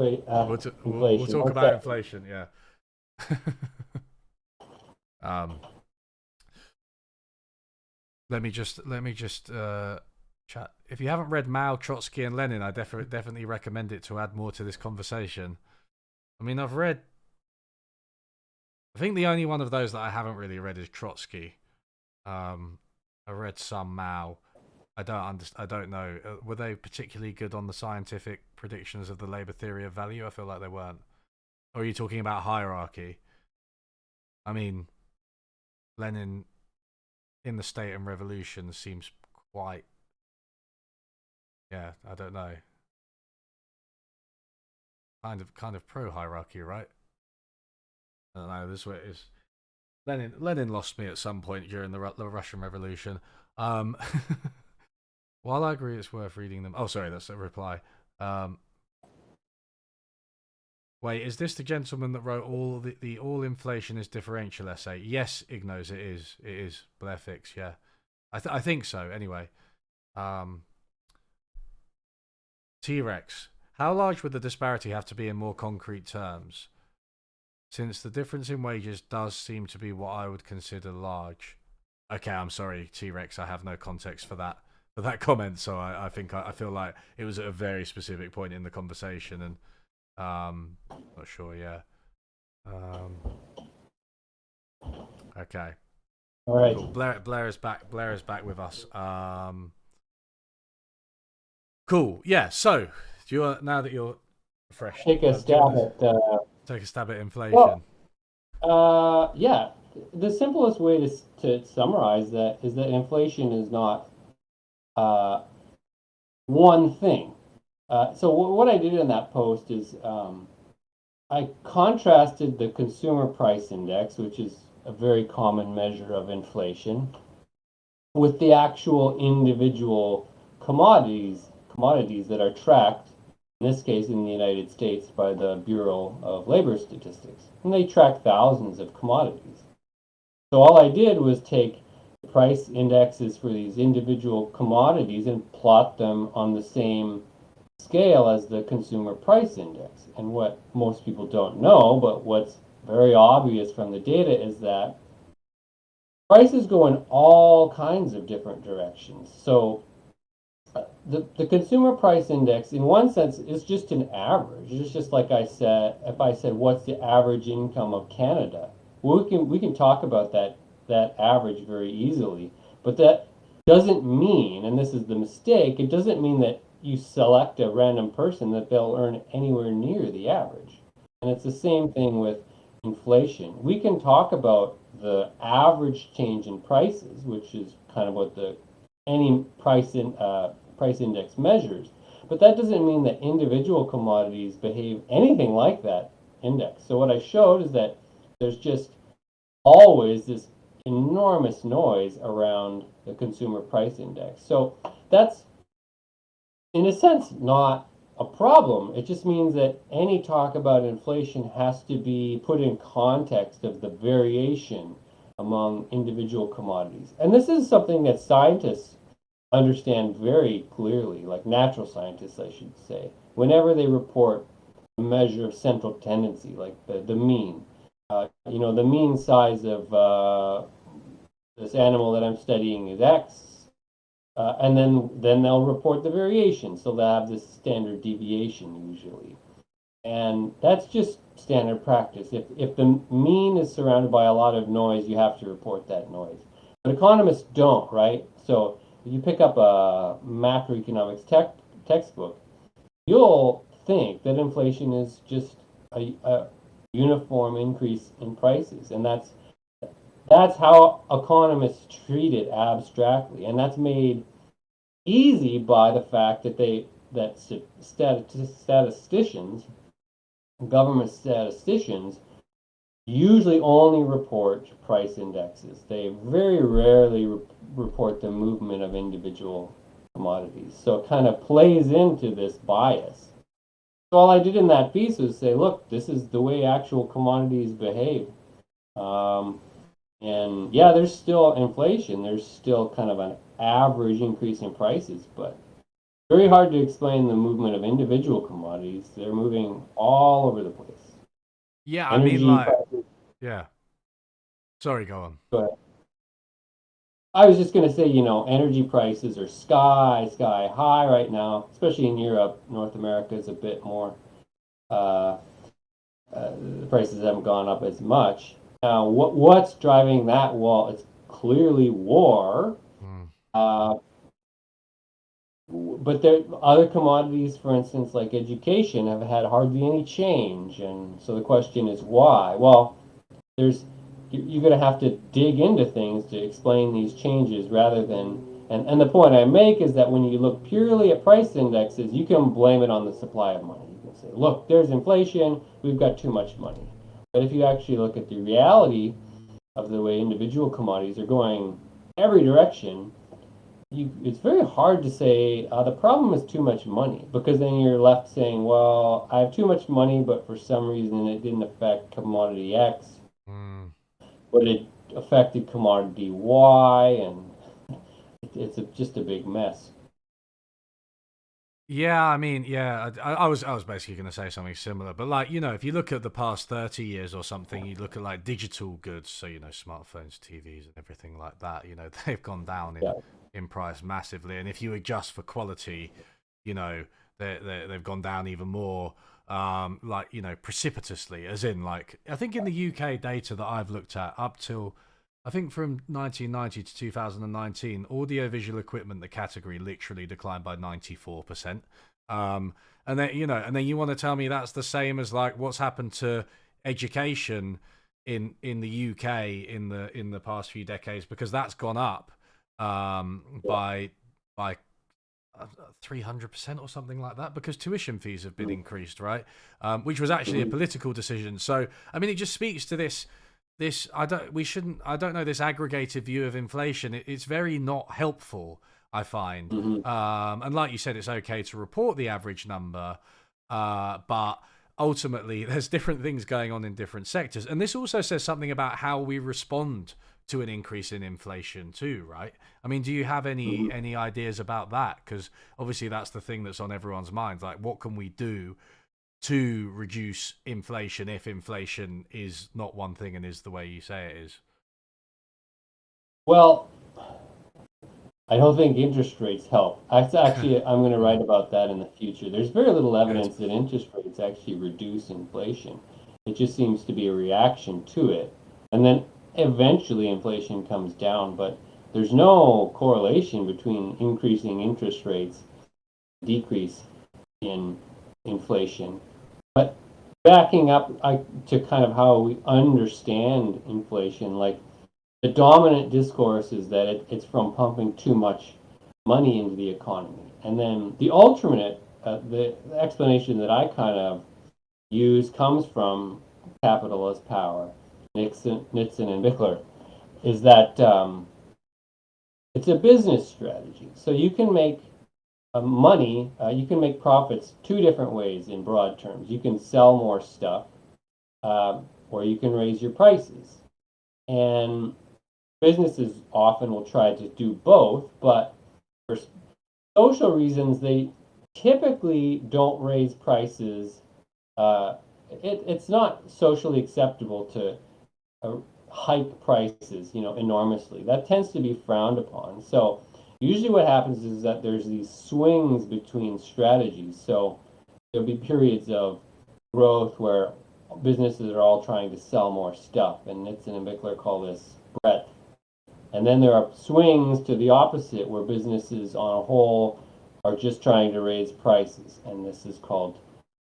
We'll inflation. talk One about second. inflation. Yeah. um, let me just chat. If you haven't read Mao, Trotsky, and Lenin, I definitely recommend it to add more to this conversation. I mean, I've read. I think the only one of those that I haven't really read is Trotsky. Um, I read some Mao. I don't know. Were they particularly good on the scientific predictions of the labor theory of value? I feel like they weren't. Or are you talking about hierarchy? I mean, Lenin in the State and Revolution seems quite. Yeah, I don't know. Kind of pro hierarchy, right? I don't know. This is what it is. Lenin lost me at some point during the Russian Revolution. Um, while I agree it's worth reading them. Oh, sorry, that's a reply. Um, Wait, is this the gentleman that wrote all the all inflation is differential essay? Yes, Ignos, it is. It is Blair Fix. Yeah, I think so. Anyway, um, T Rex. How large would the disparity have to be in more concrete terms? Since the difference in wages does seem to be what I would consider large. Okay, I'm sorry, T Rex. I have no context for that comment. So I think I feel like it was at a very specific point in the conversation, and not sure. Yeah. Um, okay. All right. Cool. Blair is back. Blair is back with us. Cool. Yeah. So, do you now that you're refreshed, Take a do you want stab to at take a stab at well, inflation? yeah. The simplest way to summarize that is that inflation is not uh, one thing. So what I did in that post is I contrasted the consumer price index, which is a very common measure of inflation, with the actual individual commodities that are tracked, in this case in the United States by the Bureau of Labor Statistics. And they track thousands of commodities. So all I did was take the price indexes for these individual commodities and plot them on the same scale as the consumer price index. And what most people don't know, but what's very obvious from the data, is that prices go in all kinds of different directions. So the consumer price index, in one sense, is just an average. It's just like I said, if I said, what's the average income of Canada? Well, we can talk about that average very easily, but that doesn't mean, and this is the mistake, it doesn't mean that you select a random person that they'll earn anywhere near the average. And it's the same thing with inflation. We can talk about the average change in prices, which is kind of what the any price index measures. But that doesn't mean that individual commodities behave anything like that index. So what I showed is that there's just always this enormous noise around the consumer price index. So that's, in a sense, not a problem. It just means that any talk about inflation has to be put in context of the variation among individual commodities. And this is something that scientists understand very clearly, like natural scientists, I should say, whenever they report a measure of central tendency, like the mean. The mean size of this animal that I'm studying is X, and then they'll report the variation. So they'll have this standard deviation usually, and that's just standard practice. If the mean is surrounded by a lot of noise, you have to report that noise. But economists don't, right? So if you pick up a macroeconomics textbook, you'll think that inflation is just a uniform increase in prices, and that's how economists treat it abstractly, and that's made easy by the fact that statisticians, government statisticians, usually only report price indexes. They very rarely report the movement of individual commodities. So it kind of plays into this bias. So all I did in that piece was say, look, this is the way actual commodities behave. Um, and yeah, there's still inflation. There's still kind of an average increase in prices, but very hard to explain the movement of individual commodities. They're moving all over the place. Yeah, I mean, Energy like, prices. yeah. Sorry, go on. But I was just going to say, energy prices are sky high right now, especially in Europe. North America is a bit more. Uh, the prices haven't gone up as much. Now, what's driving that? Well, it's clearly war. Mm. Uh, but there other commodities, for instance, like education, have had hardly any change, and so the question is why? Well, there's you're going to have to dig into things to explain these changes rather than and the point I make is that when you look purely at price indexes, you can blame it on the supply of money. You can say, look, there's inflation, we've got too much money. But if you actually look at the reality of the way individual commodities are going every direction, it's very hard to say the problem is too much money, because then you're left saying, well, I have too much money, but for some reason it didn't affect commodity X, Mm. but it affected commodity Y, and just a big mess. Yeah, I mean, yeah, I was basically going to say something similar, but like, if you look at the past 30 years or something, you look at like digital goods, so smartphones, TVs, and everything like that, they've gone down Yeah. in price massively, and if you adjust for quality, you know, they've gone down even more, like precipitously, as in like I think in the UK data that I've looked at up till I think from 1990 to 2019, audiovisual equipment, the category, literally declined by 94%. And then you want to tell me that's the same as like what's happened to education in the UK in the past few decades, because that's gone up Yeah. by 300% or something like that, because tuition fees have been increased, right? Which was actually a Mm-hmm. political decision. So I mean, it just speaks to this I don't know, this aggregated view of inflation. It's very not helpful, I find. Mm-hmm. And like you said, it's okay to report the average number, but ultimately there's different things going on in different sectors, and this also says something about how we respond to an increase in inflation too, right? I mean, do you have Mm-hmm. any ideas about that? Because obviously that's the thing that's on everyone's minds, like what can we do to reduce inflation if inflation is not one thing and is the way you say it is? Well, I don't think interest rates help. I'm going to write about that in the future. There's very little Good. evidence that interest rates actually reduce inflation. It just seems to be a reaction to it. And then eventually inflation comes down, but there's no correlation between increasing interest rates, decrease in inflation. But backing up to kind of how we understand inflation, like the dominant discourse is that it's from pumping too much money into the economy. And then the alternate, the explanation that I kind of use comes from Capital as Power, Nixon and Bickler, is that it's a business strategy. So you can make money, you can make profits two different ways in broad terms. You can sell more stuff, or you can raise your prices. And businesses often will try to do both, but for social reasons, they typically don't raise prices. Uh, it's not socially acceptable to uh, hike prices, enormously. That tends to be frowned upon. So usually what happens is that there's these swings between strategies. So there'll be periods of growth where businesses are all trying to sell more stuff, and Nitz and Bickler call this breadth. And then there are swings to the opposite where businesses on a whole are just trying to raise prices, and this is called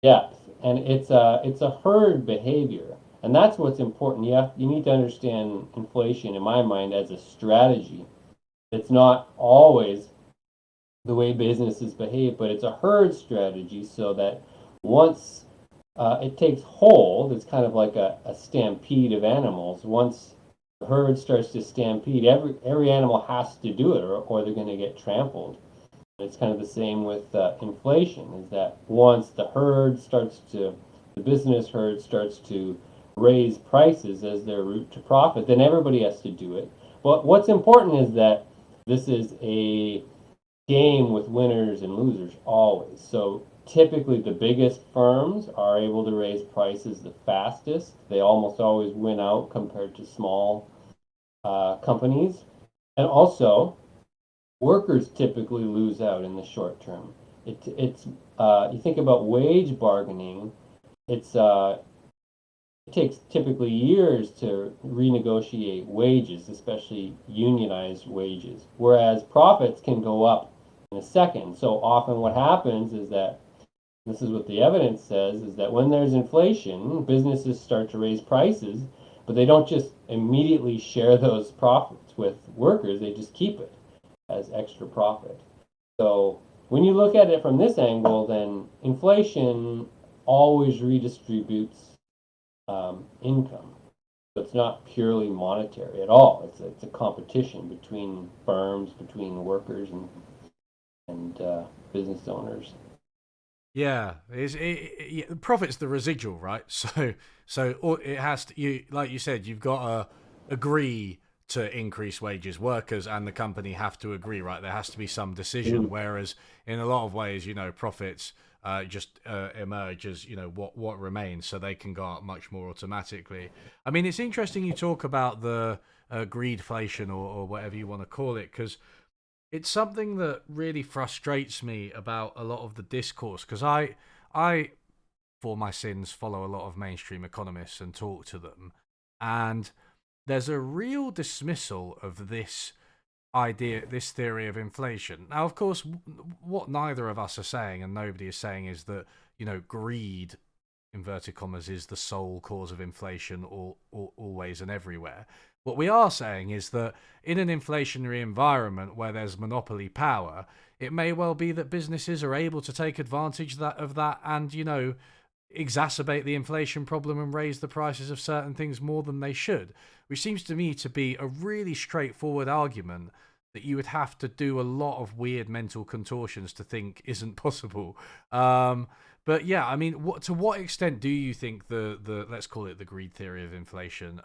depth. And it's a herd behavior, and that's what's important. You need to understand inflation, in my mind, as a strategy. It's not always the way businesses behave, but it's a herd strategy so that once it takes hold, it's kind of like a stampede of animals. Once the herd starts to stampede, every animal has to do it, or they're going to get trampled. It's kind of the same with inflation, is that once the business herd starts to raise prices as their route to profit, then everybody has to do it. But what's important is that this is a game with winners and losers always. So typically the biggest firms are able to raise prices the fastest. They almost always win out compared to small companies. And also, workers typically lose out in the short term. It's You think about wage bargaining. It takes typically years to renegotiate wages, especially unionized wages, whereas profits can go up in a second. So often what happens is that, this is what the evidence says, is that when there's inflation, businesses start to raise prices, but they don't just immediately share those profits with workers, they just keep it as extra profit. So when you look at it from this angle, then inflation always redistributes income. So it's not purely monetary at all. It's a competition between firms, between workers and business owners. Yeah, profit's the residual, right? So it has to, you like you said, you've got to agree to increase wages. Workers and the company have to agree, right? There has to be some decision. Mm. Whereas in a lot of ways, profits just emerge as what remains, so they can go up much more automatically. I mean, it's interesting you talk about the greedflation or whatever you want to call it, because it's something that really frustrates me about a lot of the discourse, because I for my sins follow a lot of mainstream economists and talk to them, and there's a real dismissal of this idea, this theory of inflation. Now, of course, what neither of us are saying and nobody is saying is that greed, inverted commas, is the sole cause of inflation, always and everywhere. What we are saying is that in an inflationary environment where there's monopoly power, it may well be that businesses are able to take advantage of that and, exacerbate the inflation problem and raise the prices of certain things more than they should, which seems to me to be a really straightforward argument that you would have to do a lot of weird mental contortions to think isn't possible. But yeah, I mean, to what extent do you think the let's call it the greed theory of inflation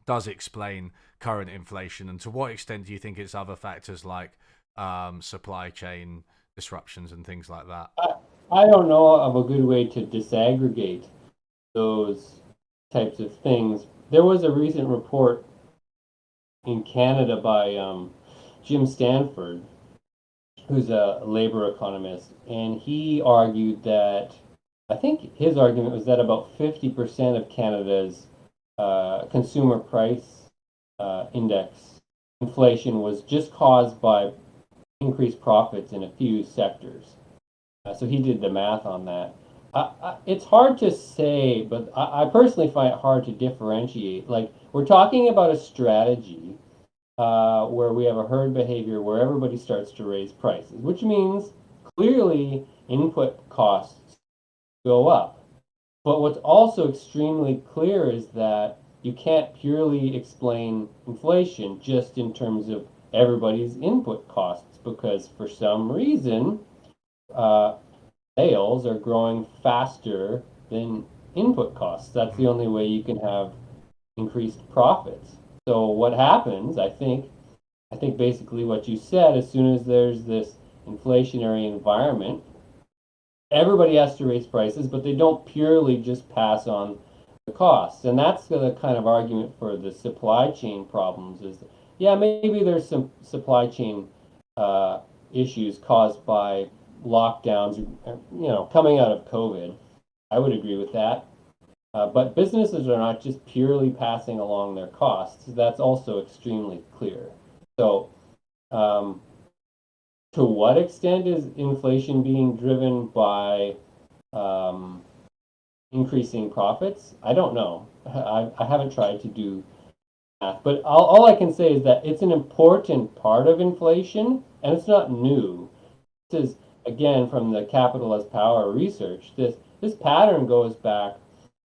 does explain current inflation, and to what extent do you think it's other factors like supply chain disruptions and things like that? I don't know of a good way to disaggregate those types of things. There was a recent report in Canada by Jim Stanford, who's a labor economist, and he argued that, I think his argument was that about 50% of Canada's consumer price index inflation was just caused by increased profits in a few sectors. So he did the math on that. It's hard to say, but I personally find it hard to differentiate. Like, we're talking about a strategy where we have a herd behavior where everybody starts to raise prices, which means clearly input costs go up. But what's also extremely clear is that you can't purely explain inflation just in terms of everybody's input costs because for some reason, uh, sales are growing faster than input costs. That's the only way you can have increased profits. So what happens, I think basically what you said, as soon as there's this inflationary environment, everybody has to raise prices, but they don't purely just pass on the costs. And that's the kind of argument for the supply chain problems is, yeah, maybe there's some supply chain uh, issues caused by lockdowns, coming out of COVID. I would agree with that. But businesses are not just purely passing along their costs. That's also extremely clear. So, um, to what extent is inflation being driven by um, increasing profits? I don't know. I haven't tried to do math, but all I can say is that it's an important part of inflation, and it's not new. This is again from the capital as power research. This pattern goes back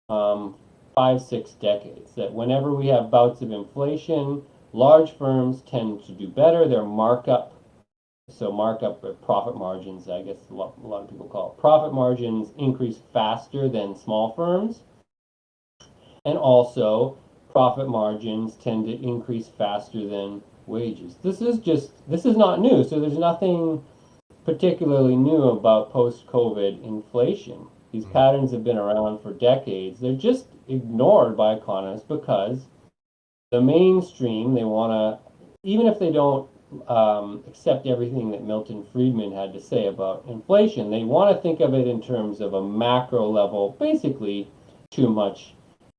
um, 5, 6 decades. That whenever we have bouts of inflation, large firms tend to do better. Their markup, so markup or profit margins, I guess a lot of people call it profit margins, increase faster than small firms, and also profit margins tend to increase faster than wages. This is not new. So there's nothing particularly new about post-COVID inflation. These patterns have been around for decades. They're just ignored by economists because the mainstream, they want to, even if they don't accept everything that Milton Friedman had to say about inflation, they want to think of it in terms of a macro level, basically too much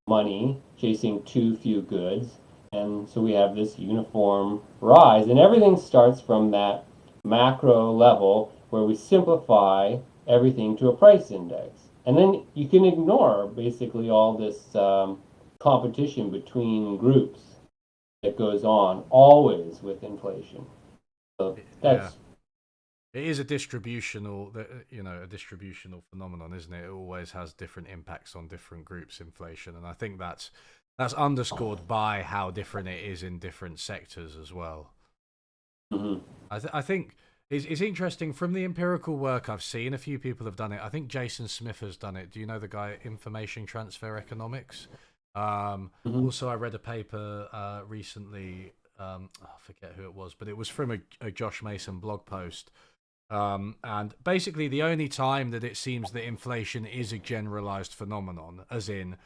money chasing too few goods. And so we have this uniform rise, and everything starts from that macro level where we simplify everything to a price index. And then you can ignore basically all this competition between groups that goes on always with inflation. So Yeah. that's It is a distributional, a distributional phenomenon, isn't it? It always has different impacts on different groups, inflation, and I think that's underscored by how different it is in different sectors as well. mhm. I think it's interesting from the empirical work I've seen. A few people have done it. I think Jason Smith has done it. Do you know the guy Information Transfer Economics? Mhm. Also, I read a paper recently. I forget who it was, but it was from a Josh Mason blog post. And basically, the only time that it seems that inflation is a generalized phenomenon, as in,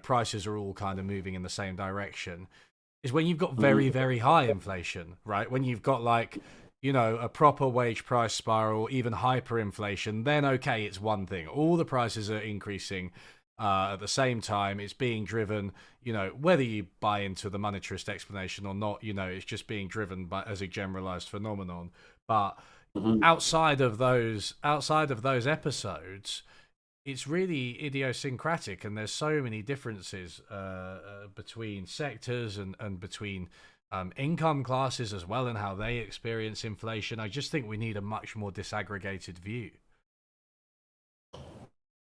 prices are all kind of moving in the same direction, is when you've got very, Mhm. very high inflation, right? When you've got like, a proper wage price spiral, even hyperinflation, then okay, it's one thing. All the prices are increasing at the same time. It's being driven, whether you buy into the monetarist explanation or not, it's just being driven by as a generalized phenomenon. But Mhm. outside of those episodes, it's really idiosyncratic, and there's so many differences between sectors and between income classes as well, and how they experience inflation. I just think we need a much more disaggregated view.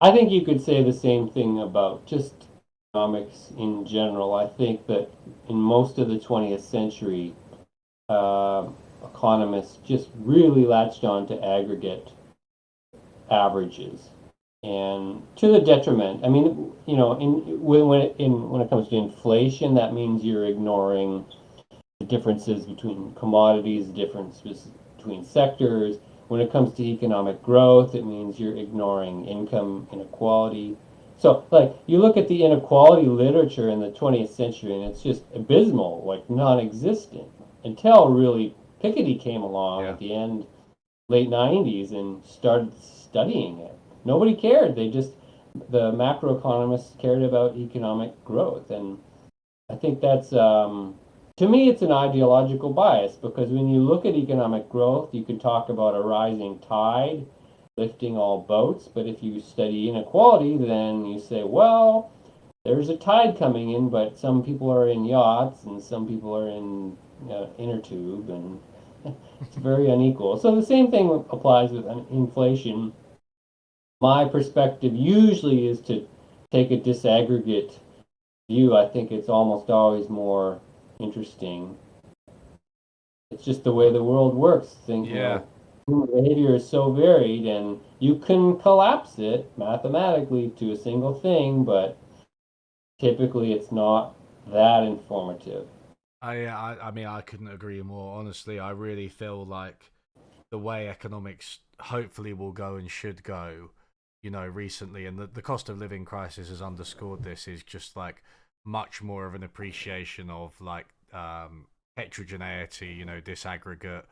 I think you could say the same thing about just economics in general. I think that in most of the 20th century, uh, economists just really latched on to aggregate averages, and to the detriment. I mean, when it comes to inflation, that means you're ignoring the differences between commodities, the differences between sectors. When it comes to economic growth, it means you're ignoring income inequality. So, like, you look at the inequality literature in the 20th century, and it's just abysmal, like non existent, until really Piketty came along Yeah. at the end, late 90s, and started studying it. Nobody cared. The macroeconomists cared about economic growth. And I think that's, to me, it's an ideological bias because when you look at economic growth, you can talk about a rising tide lifting all boats. But if you study inequality, then you say, well, there's a tide coming in, but some people are in yachts and some people are in inner tube, and it's very unequal. So the same thing applies with inflation. My perspective usually is to take a disaggregate view. I think it's almost always more interesting it's just the way the world works. Yeah. Human behavior is so varied, and you can collapse it mathematically to a single thing, but typically it's not that informative. I mean, I couldn't agree more. Honestly, I really feel like the way economics hopefully will go and should go, recently, and the cost of living crisis has underscored this, is just like much more of an appreciation of like heterogeneity, disaggregate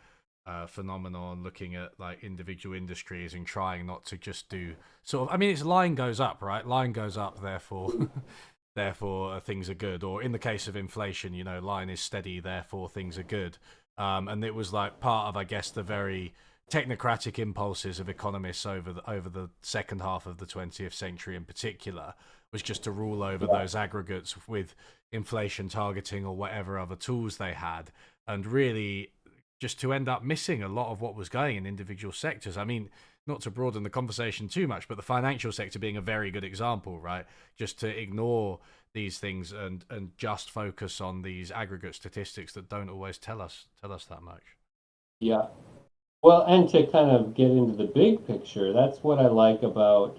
phenomenon, looking at like individual industries and trying not to just do sort of. I mean, it's line goes up, right? Line goes up, therefore. Therefore, things are good. Or in the case of inflation, line is steady, therefore things are good. And it was like part of, I guess, the very technocratic impulses of economists over the second half of the 20th century, in particular, was just to rule over Yeah. those aggregates with inflation targeting or whatever other tools they had, and really just to end up missing a lot of what was going in individual sectors. I mean, not to broaden the conversation too much, but the financial sector being a very good example, right? Just to ignore these things and just focus on these aggregate statistics that don't always tell us that much. Yeah. Well, and to kind of get into the big picture, that's what I like about.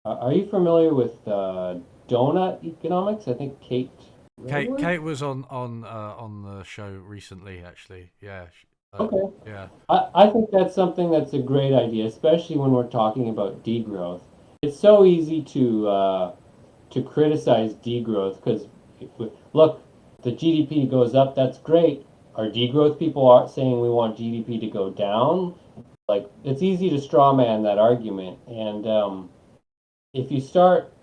Are you familiar with donut economics? I think Kate Kate Raworth. was on the show recently, actually. Yeah, Okay. yeah, I think that's something that's a great idea, especially when we're talking about degrowth. It's so easy to criticize degrowth because look, the GDP goes up, that's great. Our degrowth people aren't saying we want GDP to go down. Like it's easy to straw man that argument, and if you start,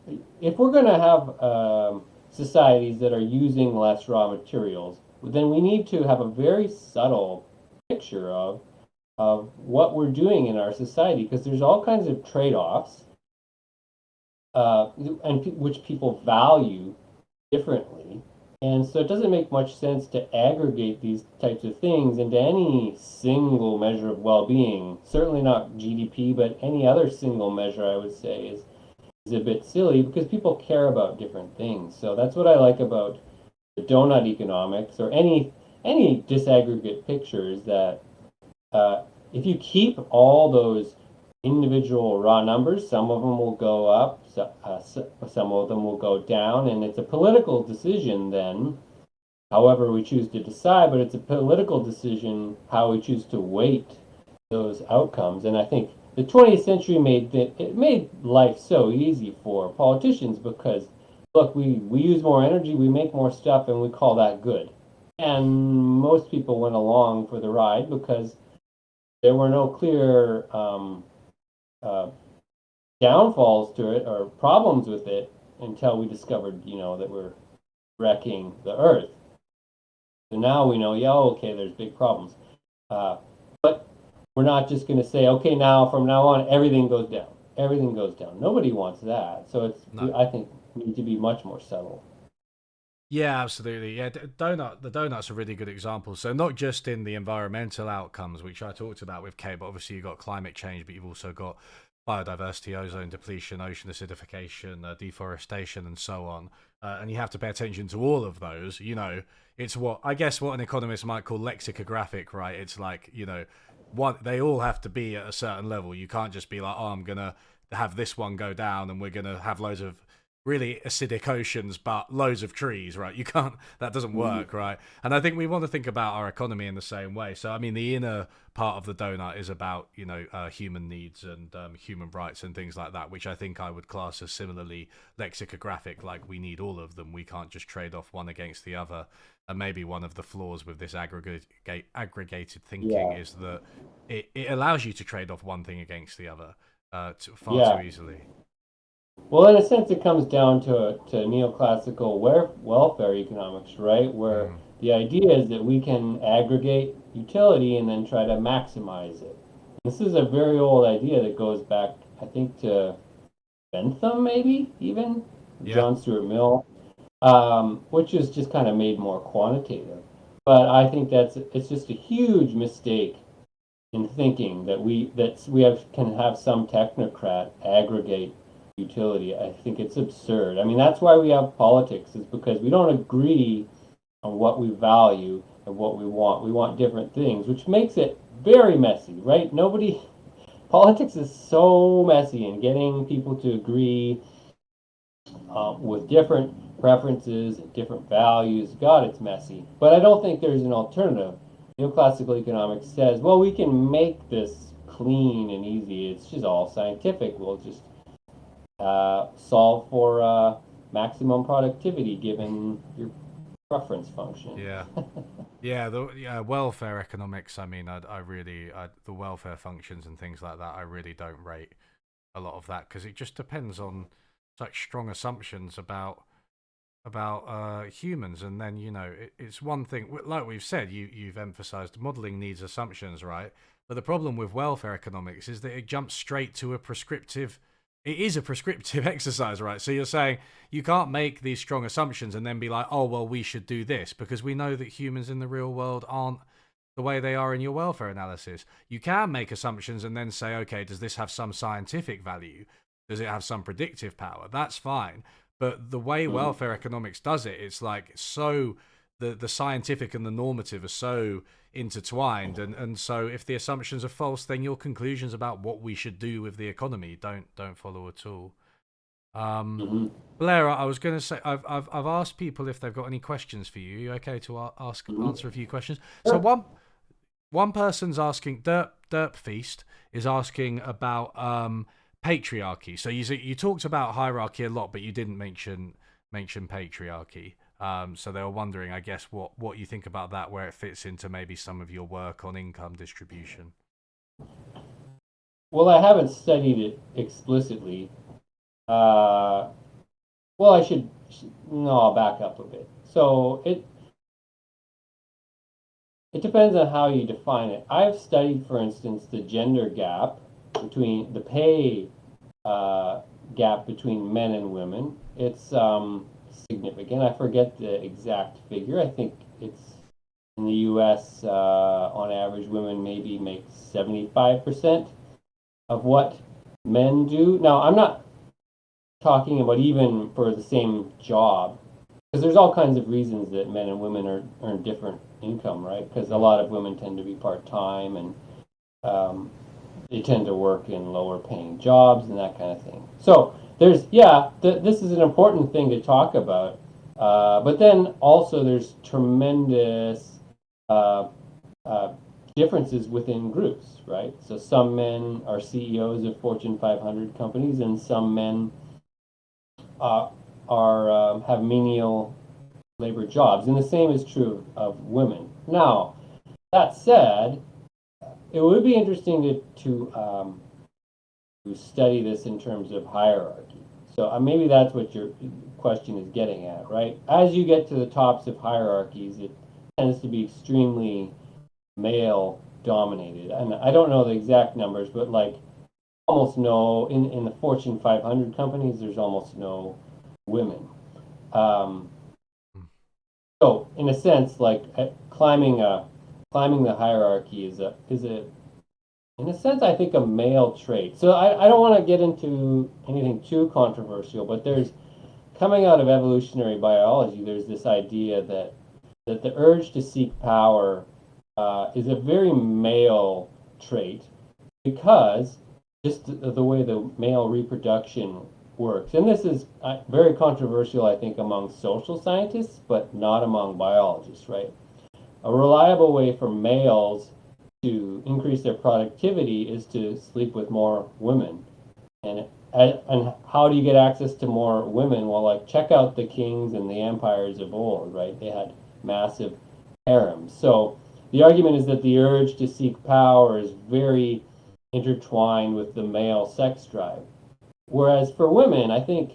if we're going to have societies that are using less raw materials, then we need to have a very subtle picture of what we're doing in our society because there's all kinds of trade-offs and which people value differently. And so it doesn't make much sense to aggregate these types of things into any single measure of well-being. Certainly not GDP, but any other single measure I would say is a bit silly because people care about different things. So that's what I like about the donut economics or any disaggregate pictures that uh, if you keep all those individual raw numbers, some of them will go up, some of them will go down, and it's a political decision then, however we choose to decide, but it's a political decision how we choose to weight those outcomes. And I think the 20th century it made life so easy for politicians because look, we use more energy, we make more stuff, and we call that good. And most people went along for the ride because there were no clear uh, downfalls to it or problems with it until we discovered, that we're wrecking the earth. So now we know, yeah, okay, there's big problems. Uh, but we're not just going to say, okay, now from now on, everything goes down. Everything goes down. Nobody wants that. So no, I think, we need to be much more subtle. yeah, absolutely. Yeah, the donut's a really good example. So not just in the environmental outcomes, which I talked about with Kay, but obviously you've got climate change, but you've also got biodiversity, ozone depletion, ocean acidification, deforestation, and so on. And you have to pay attention to all of those. It's what I guess what an economist might call lexicographic, right? It's like what they all have to be at a certain level. You can't just be like, oh, I'm gonna have this one go down, and we're gonna have loads of really acidic oceans but loads of trees, right? You can't, that doesn't Mm-hmm. work, right? And I think we want to think about our economy in the same way. So I mean, the inner part of the donut is about human needs and human rights and things like that, which I think I would class as similarly lexicographic. Like, we need all of them, we can't just trade off one against the other. And maybe one of the flaws with this aggregated thinking Yeah. is that it allows you to trade off one thing against the other far too Yeah. easily. Well, in a sense, it comes down to neoclassical welfare economics, right? Where Mm, the idea is that we can aggregate utility and then try to maximize it. This is a very old idea that goes back, I think, to Bentham, maybe even yeah. John Stuart Mill, which is just kind of made more quantitative. But I think it's just a huge mistake in thinking that we can have some technocrat aggregate utility. I think it's absurd. I mean, that's why we have politics, is because we don't agree on what we value, of what we want. We want different things, which makes it very messy, right? Nobody, politics is so messy, and getting people to agree with different preferences and different values. God, it's messy. But I don't think there's an alternative. Neoclassical economics says, well, we can make this clean and easy. It's just all scientific. We'll just solve for maximum productivity given your preference function. Yeah. Yeah, welfare economics. I mean, the welfare functions and things like that. I really don't rate a lot of that because it just depends on such strong assumptions about humans, and then it's one thing. Like we've said, you've emphasized modeling needs assumptions, right? But the problem with welfare economics is that it jumps straight to a prescriptive. It is a prescriptive exercise, right? So you're saying you can't make these strong assumptions and then be like, oh well, we should do this because we know that humans in the real world aren't the way they are in your welfare analysis. You can make assumptions and then say, okay, does this have some scientific value? Does it have some predictive power? That's fine. But the way Mm-hmm. welfare economics does it, it's like so the scientific and the normative are so intertwined, and so if the assumptions are false, then your conclusions about what we should do with the economy don't follow at all. Um, Mm-hmm. Blair, I was going to say I've asked people if they've got any questions for you. You okay to ask Mm-hmm. answer a few questions? So Sure. one person's asking, Derp Feast is asking about patriarchy. So you talked about hierarchy a lot, but you didn't mention patriarchy. So they were wondering, I guess, what you think about that, where it fits into maybe some of your work on income distribution. Well, I haven't studied it explicitly. Uh, well, no, I'll back up a bit. So it depends on how you define it. I've studied, for instance, the gender gap between the pay uh, gap between men and women. It's significant. I forget the exact figure. I think it's in the U.S. On average, women maybe make 75% of what men do. Now, I'm not talking about even for the same job, because there's all kinds of reasons that men and women earn different income, right? Because a Mm. lot of women tend to be part time, and um, they tend to work in lower paying jobs and that kind of thing. So this is an important thing to talk about. But then also there's tremendous uh, uh, differences within groups, right? So some men are CEOs of Fortune 500 companies, and some men uh, are have menial labor jobs, and the same is true of women. Now, that said, it would be interesting to study this in terms of hierarchy. So maybe that's what your question is getting at, right? As you get to the tops of hierarchies, it tends to be extremely male dominated. And I don't know the exact numbers, but like almost no, in the Fortune 500 companies, there's almost no women. Um, so in a sense, like climbing the hierarchy is a in a sense, I think a male trait. So I don't want to get into anything too controversial, but there's coming out of evolutionary biology, there's this idea that the urge to seek power is a very male trait because just the way the male reproduction works. And this is very controversial, I think, among social scientists, but not among biologists, right? A reliable way for males to increase their productivity is to sleep with more women. And how do you get access to more women? Well, like check out the kings and the empires of old, right? They had massive harems. So the argument is that the urge to seek power is very intertwined with the male sex drive. Whereas for women, I think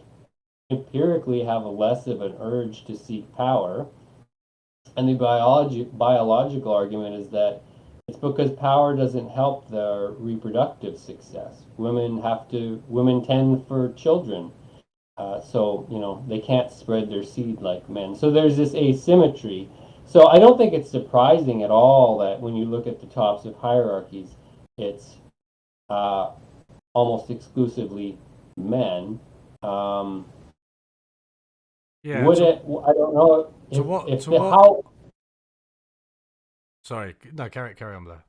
empirically have a less of an urge to seek power. And the biological argument is that it's because power doesn't help their reproductive success. Women tend for children. So, they can't spread their seed like men. So there's this asymmetry. So I don't think it's surprising at all that when you look at the tops of hierarchies, it's uh, almost exclusively men. Um, Yeah. would it? I don't know To if what if to the what how. Sorry, no, carry on, Blair.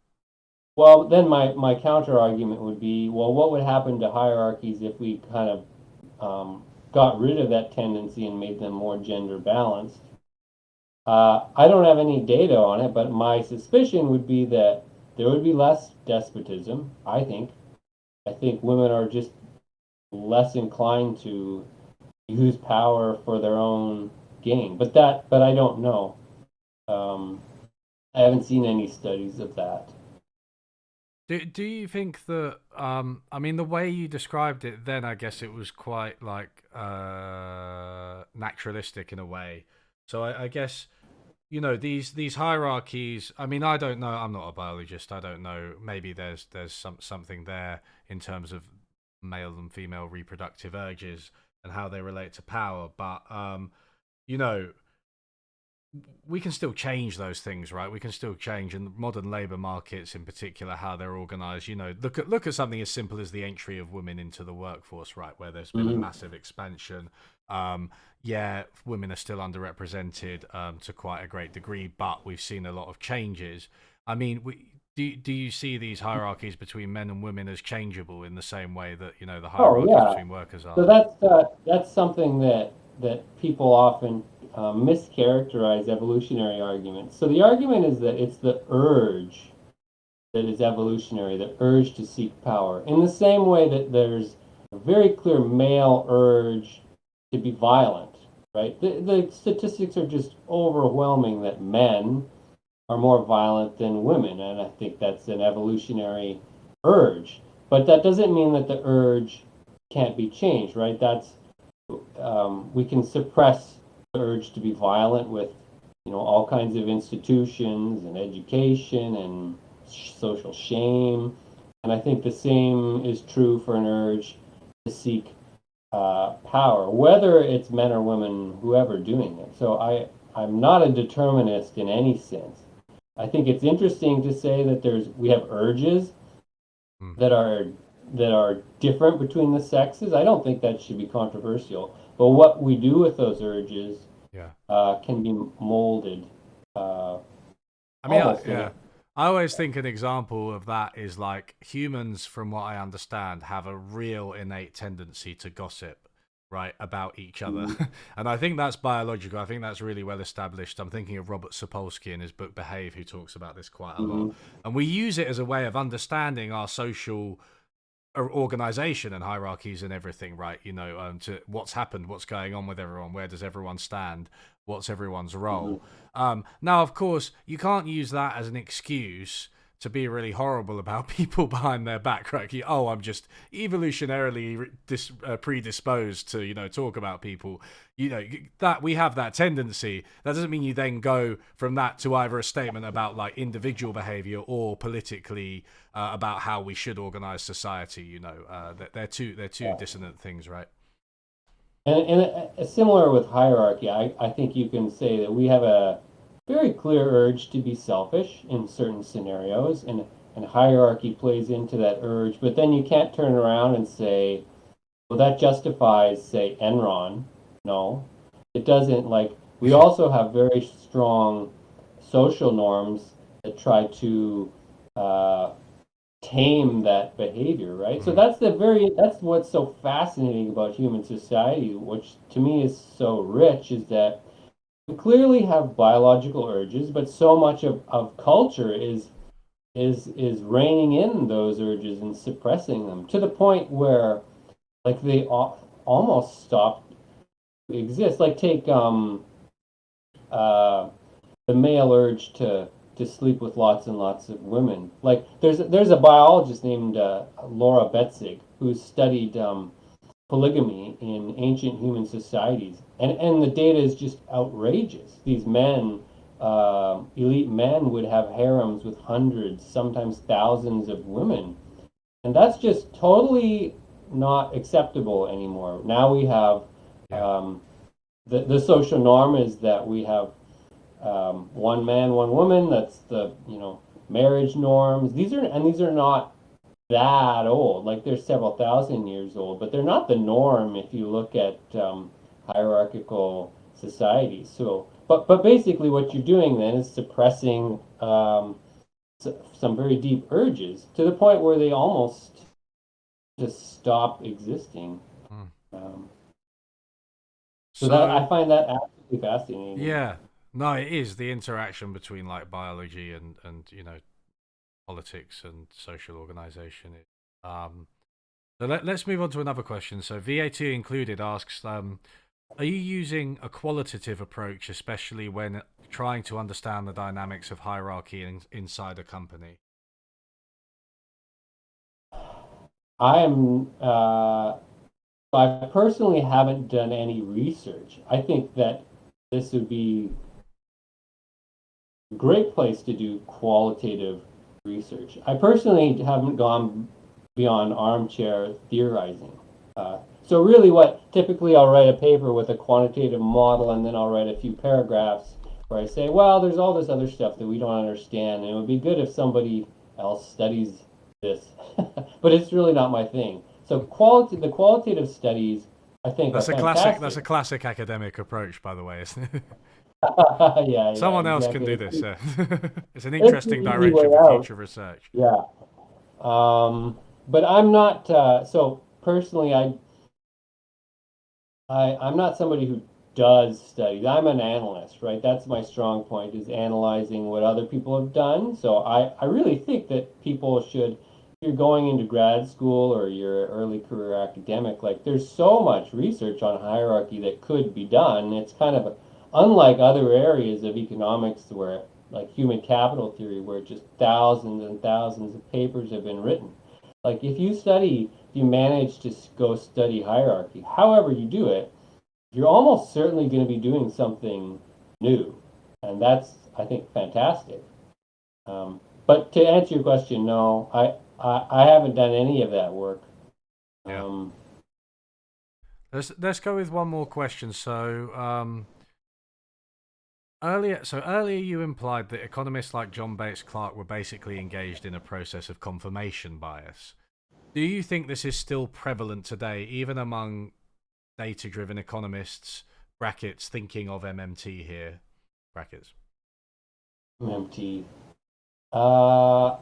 Well, then my counter argument would be, well, what would happen to hierarchies if we kind of got rid of that tendency and made them more gender balanced? I don't have any data on it, but my suspicion would be that there would be less despotism, I think. I think women are just less inclined to use power for their own gain. But I don't know. Um, I haven't seen any studies of that. Do you think that I mean the way you described it then I guess it was quite like naturalistic in a way. So I guess these hierarchies. I mean I don't know. I'm not a biologist. I don't know. Maybe there's something there in terms of male and female reproductive urges and how they relate to power. But you know we can still change those things, right? We can still change in modern labor markets, in particular, how they're organized. Look at something as simple as the entry of women into the workforce, right? Where there's been a Mm-hmm. massive expansion. Yeah, women are still underrepresented to quite a great degree, but we've seen a lot of changes. I mean, do you see these hierarchies between men and women as changeable in the same way that the Oh hierarchies yeah. between workers So are? that's something that people often mischaracterize evolutionary arguments. So the argument is that it's the urge that is evolutionary, the urge to seek power. In the same way that there's a very clear male urge to be violent, right? The statistics are just overwhelming that men are more violent than women, and I think that's an evolutionary urge. But that doesn't mean that the urge can't be changed, right? That's we can suppress the urge to be violent with all kinds of institutions and education and social shame, and I think the same is true for an urge to seek power, whether it's men or women, whoever doing it. So I'm not a determinist in any sense. I think it's interesting to say that we have urges Mm, that are that are different between the sexes. I don't think that should be controversial. But what we do with those urges yeah. can be molded uh, I mean, almost in yeah. a. I always think an example of that is like humans, from what I understand, have a real innate tendency to gossip, right, about each other. Mhm, And I think that's biological. I think that's really well established. I'm thinking of Robert Sapolsky in his book Behave, who talks about this quite a lot. mhm, And we use it as a way of understanding our social organization and hierarchies and everything, right? To what's happened, what's going on with everyone, where does everyone stand, what's everyone's mhm, role. Now, of course, you can't use that as an excuse to be really horrible about people behind their back, right? Oh, I'm just evolutionarily predisposed to, talk about people. That we have that tendency. That doesn't mean you then go from that to either a statement about like individual behavior or politically about how we should organize society. They're two yeah. dissonant things, right? And similar with hierarchy, I think you can say that we have a very clear urge to be selfish in certain scenarios, and hierarchy plays into that urge. But then you can't turn around and say, well, that justifies, say, Enron. No, it doesn't. Like, we also have very strong social norms that try to uh, tame that behavior, right? So Mm, that's what's so fascinating about human society, which to me is so rich, is that we clearly have biological urges, but so much of culture is reining in those urges and suppressing them to the point where like they almost stop to exist. Like take uh the male urge to sleep with lots and lots of women. Like there's a biologist named Laura Betzig who studied polygamy in ancient human societies, and the data is just outrageous. These men, elite men, would have harems with hundreds, sometimes thousands of women, and that's just totally not acceptable anymore. Now we have yeah. um, the social norm is that we have one man, one woman. That's the marriage norms. These are not that old. Like they're several thousand years old, but they're not the norm if you look at hierarchical societies. So but basically what you're doing then is suppressing some very deep urges to the point where they almost just stop existing. Mm. Um, so that So I find that absolutely fascinating. yeah, no, it is the interaction between like biology and politics and social organization. So let's move on to another question. So VAT included asks, are you using a qualitative approach, especially when trying to understand the dynamics of hierarchy inside a company? I am I personally haven't done any research. I think that this would be a great place to do qualitative research. I personally haven't gone beyond armchair theorizing. So really what typically I'll write a paper with a quantitative model and then I'll write a few paragraphs where I say, well, there's all this other stuff that we don't understand and it would be good if somebody else studies this. But it's really not my thing. So the qualitative studies I think are That's a classic. That's fantastic. a classic academic approach, by the way, isn't it? Yeah, Someone else can exactly. do this. Yeah. It's an It's the interesting easy way direction for out. future research. Yeah. But I'm not, so personally, I'm not somebody who does studies. I'm an analyst, right? That's my strong point is analyzing what other people have done. So I really think that people should, if you're going into grad school or you're an early career academic, like there's so much research on hierarchy that could be done. It's kind of unlike other areas of economics where like human capital theory, where just thousands and thousands of papers have been written. Like if you manage to go study hierarchy, however you do it, you're almost certainly going to be doing something new. And that's, I think, fantastic. But to answer your question, no, I haven't done any of that work. Yeah. Um, Let's go with one more question. Earlier you implied that economists like John Bates Clark were basically engaged in a process of confirmation bias. Do you think this is still prevalent today, even among data-driven economists? Brackets thinking of MMT here. Brackets. MT. Uh,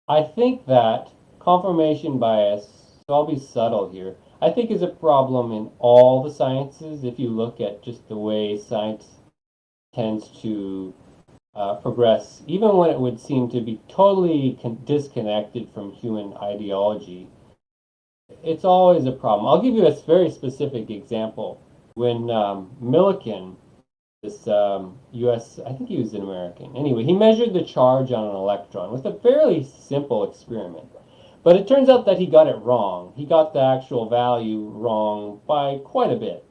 I think that confirmation bias, so I'll be subtle here, I think is a problem in all the sciences if you look at just the way science tends to progress, even when it would seem to be totally disconnected from human ideology. It's always a problem. I'll give you a very specific example. When Millikan, this U.S., I think he was an American. Anyway, he measured the charge on an electron with a fairly simple experiment. But it turns out that he got it wrong. He got the actual value wrong by quite a bit.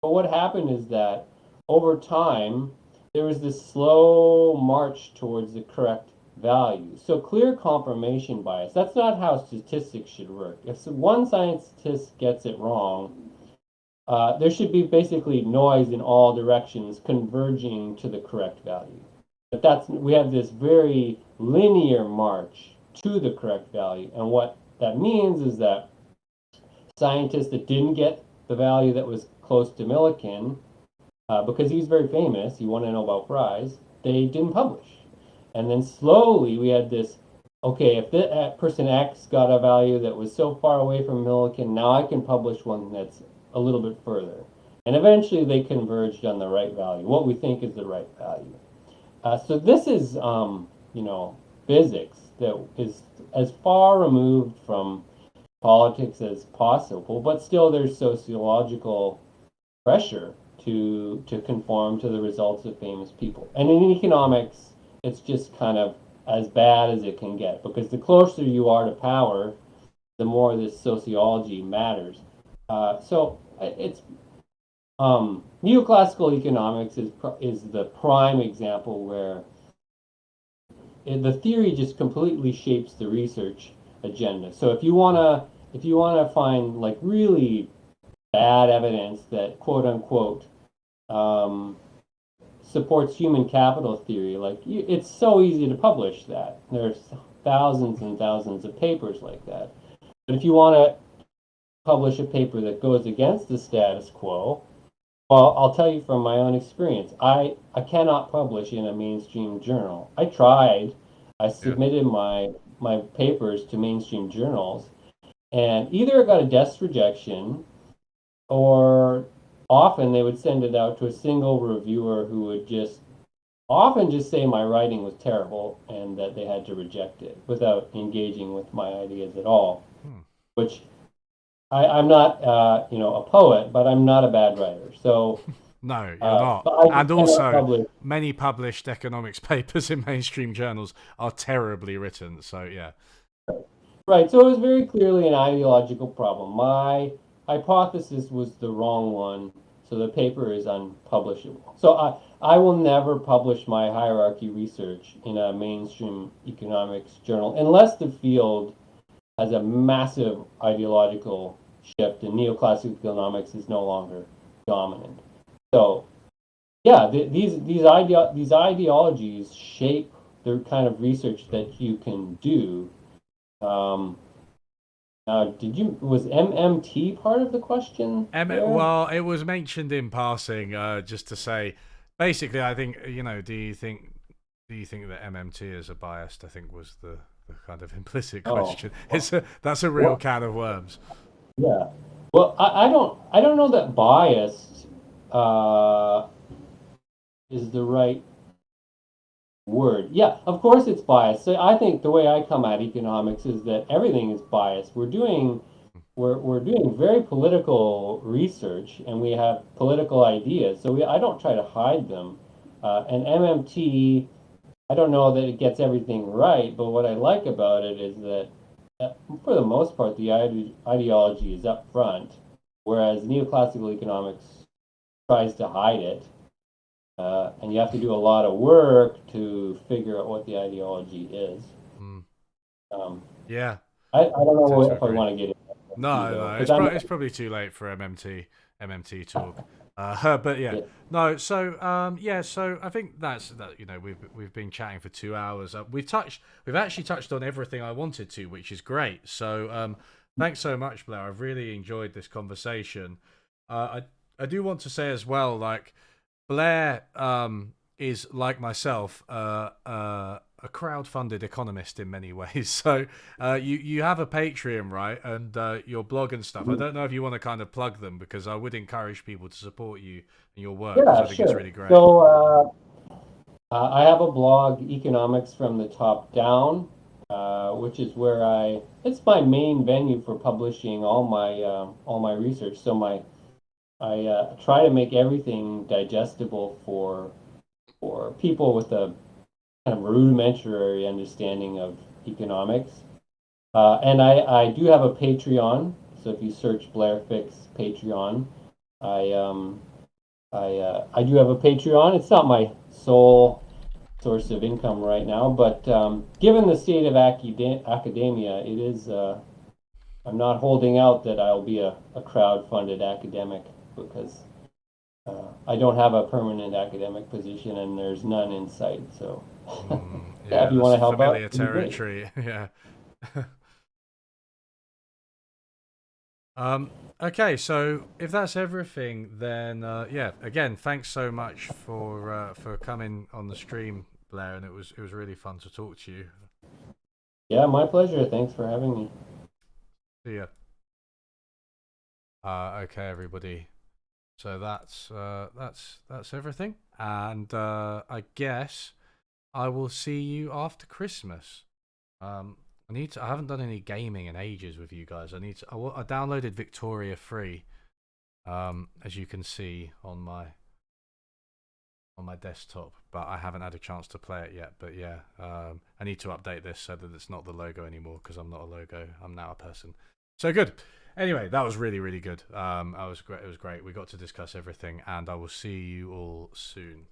But what happened is that over time, there was this slow march towards the correct value. So clear confirmation bias, that's not how statistics should work. If one scientist gets it wrong, there should be basically noise in all directions converging to the correct value. But we have this very linear march to the correct value. And what that means is that scientists that didn't get the value that was close to Millikan, because he's very famous, he won a Nobel Prize, they didn't publish. And then slowly we had this, okay, if the person X got a value that was so far away from Millikan, now I can publish one that's a little bit further. And eventually they converged on the right value, what we think is the right value. So this is, physics that is as far removed from politics as possible, but still there's sociological pressure to conform to the results of famous people. And in economics, it's just kind of as bad as it can get because the closer you are to power, the more this sociology matters. So it's neoclassical economics is the prime example where the theory just completely shapes the research agenda. So if you wanna find like really bad evidence that quote unquote um, supports human capital theory, like it's so easy to publish that. There's thousands and thousands of papers like that. But if you want to publish a paper that goes against the status quo, Well, I'll tell you from my own experience. I cannot publish in a mainstream journal. I tried. I Yeah. submitted my papers to mainstream journals, and either it got a desk rejection, or often they would send it out to a single reviewer who would just often just say my writing was terrible and that they had to reject it without engaging with my ideas at all. Hmm. Which I'm not, a poet, but I'm not a bad writer. So, No, you're not. but I just And cannot also, publish. many published economics papers in mainstream journals are terribly written. So yeah. Right. So it was very clearly an ideological problem. My hypothesis was the wrong one, so the paper is unpublishable. So I will never publish my hierarchy research in a mainstream economics journal unless the field has a massive ideological shift and neoclassical economics is no longer dominant. So yeah, these ideologies shape the kind of research that you can do. Um, was MMT part of the question there? Well, it was mentioned in passing, just to say, basically, I think do you think that MMT is a biased? I think was the kind of implicit Oh, question. well, That's a real well, can of worms. yeah. Well, I don't know that bias uh, is the right word. Yeah, of course it's biased. So I think the way I come at economics is that everything is biased. We're doing very political research and we have political ideas. So I don't try to hide them. And MMT, I don't know that it gets everything right, but what I like about it is that for the most part the ideology is up front, whereas neoclassical economics tries to hide it. And you have to do a lot of work to figure out what the ideology is. Mm, Um, yeah, I don't tend know to if I agree. want to get into MMT No, though, no, because I'm it's probably too late for MMT talk. But yeah, yeah, no. So yeah, so I think that's that. You know, we've been chatting for 2 hours. We've actually touched on everything I wanted to, which is great. So thanks so much, Blair. I've really enjoyed this conversation. I do want to say as well, like Blair is like myself, a crowd-funded economist in many ways. So you have a Patreon, right, and your blog and stuff. I don't know if you want to kind of plug them because I would encourage people to support you and your work because yeah, I think it's sure. really great. So I have a blog, Economics from the Top Down, which is where it's my main venue for publishing all my research. So I try to make everything digestible for people with a kind of rudimentary understanding of economics. And I do have a Patreon. So if you search Blair Fix Patreon, I I do have a Patreon. It's not my sole source of income right now, but given the state of academia, it is. I'm not holding out that I'll be a crowd-funded academic because I don't have a permanent academic position and there's none in sight. So, yeah, Yeah, if you that's want to help out, familiar it'd be great. territory. Yeah. Um, okay, so if that's everything, then yeah, again, thanks so much for coming on the stream, Blair, and it was really fun to talk to you. Yeah, my pleasure. Thanks for having me. See ya. Okay, everybody. So that's everything, and I guess I will see you after Christmas. Um, I haven't done any gaming in ages with you guys. I downloaded Victoria free, as you can see on my desktop, but I haven't had a chance to play it yet. But yeah, I need to update this so that it's not the logo anymore because I'm not a logo. I'm now a person. So good. Anyway, that was really really good. I was great. It was great. We got to discuss everything, and I will see you all soon.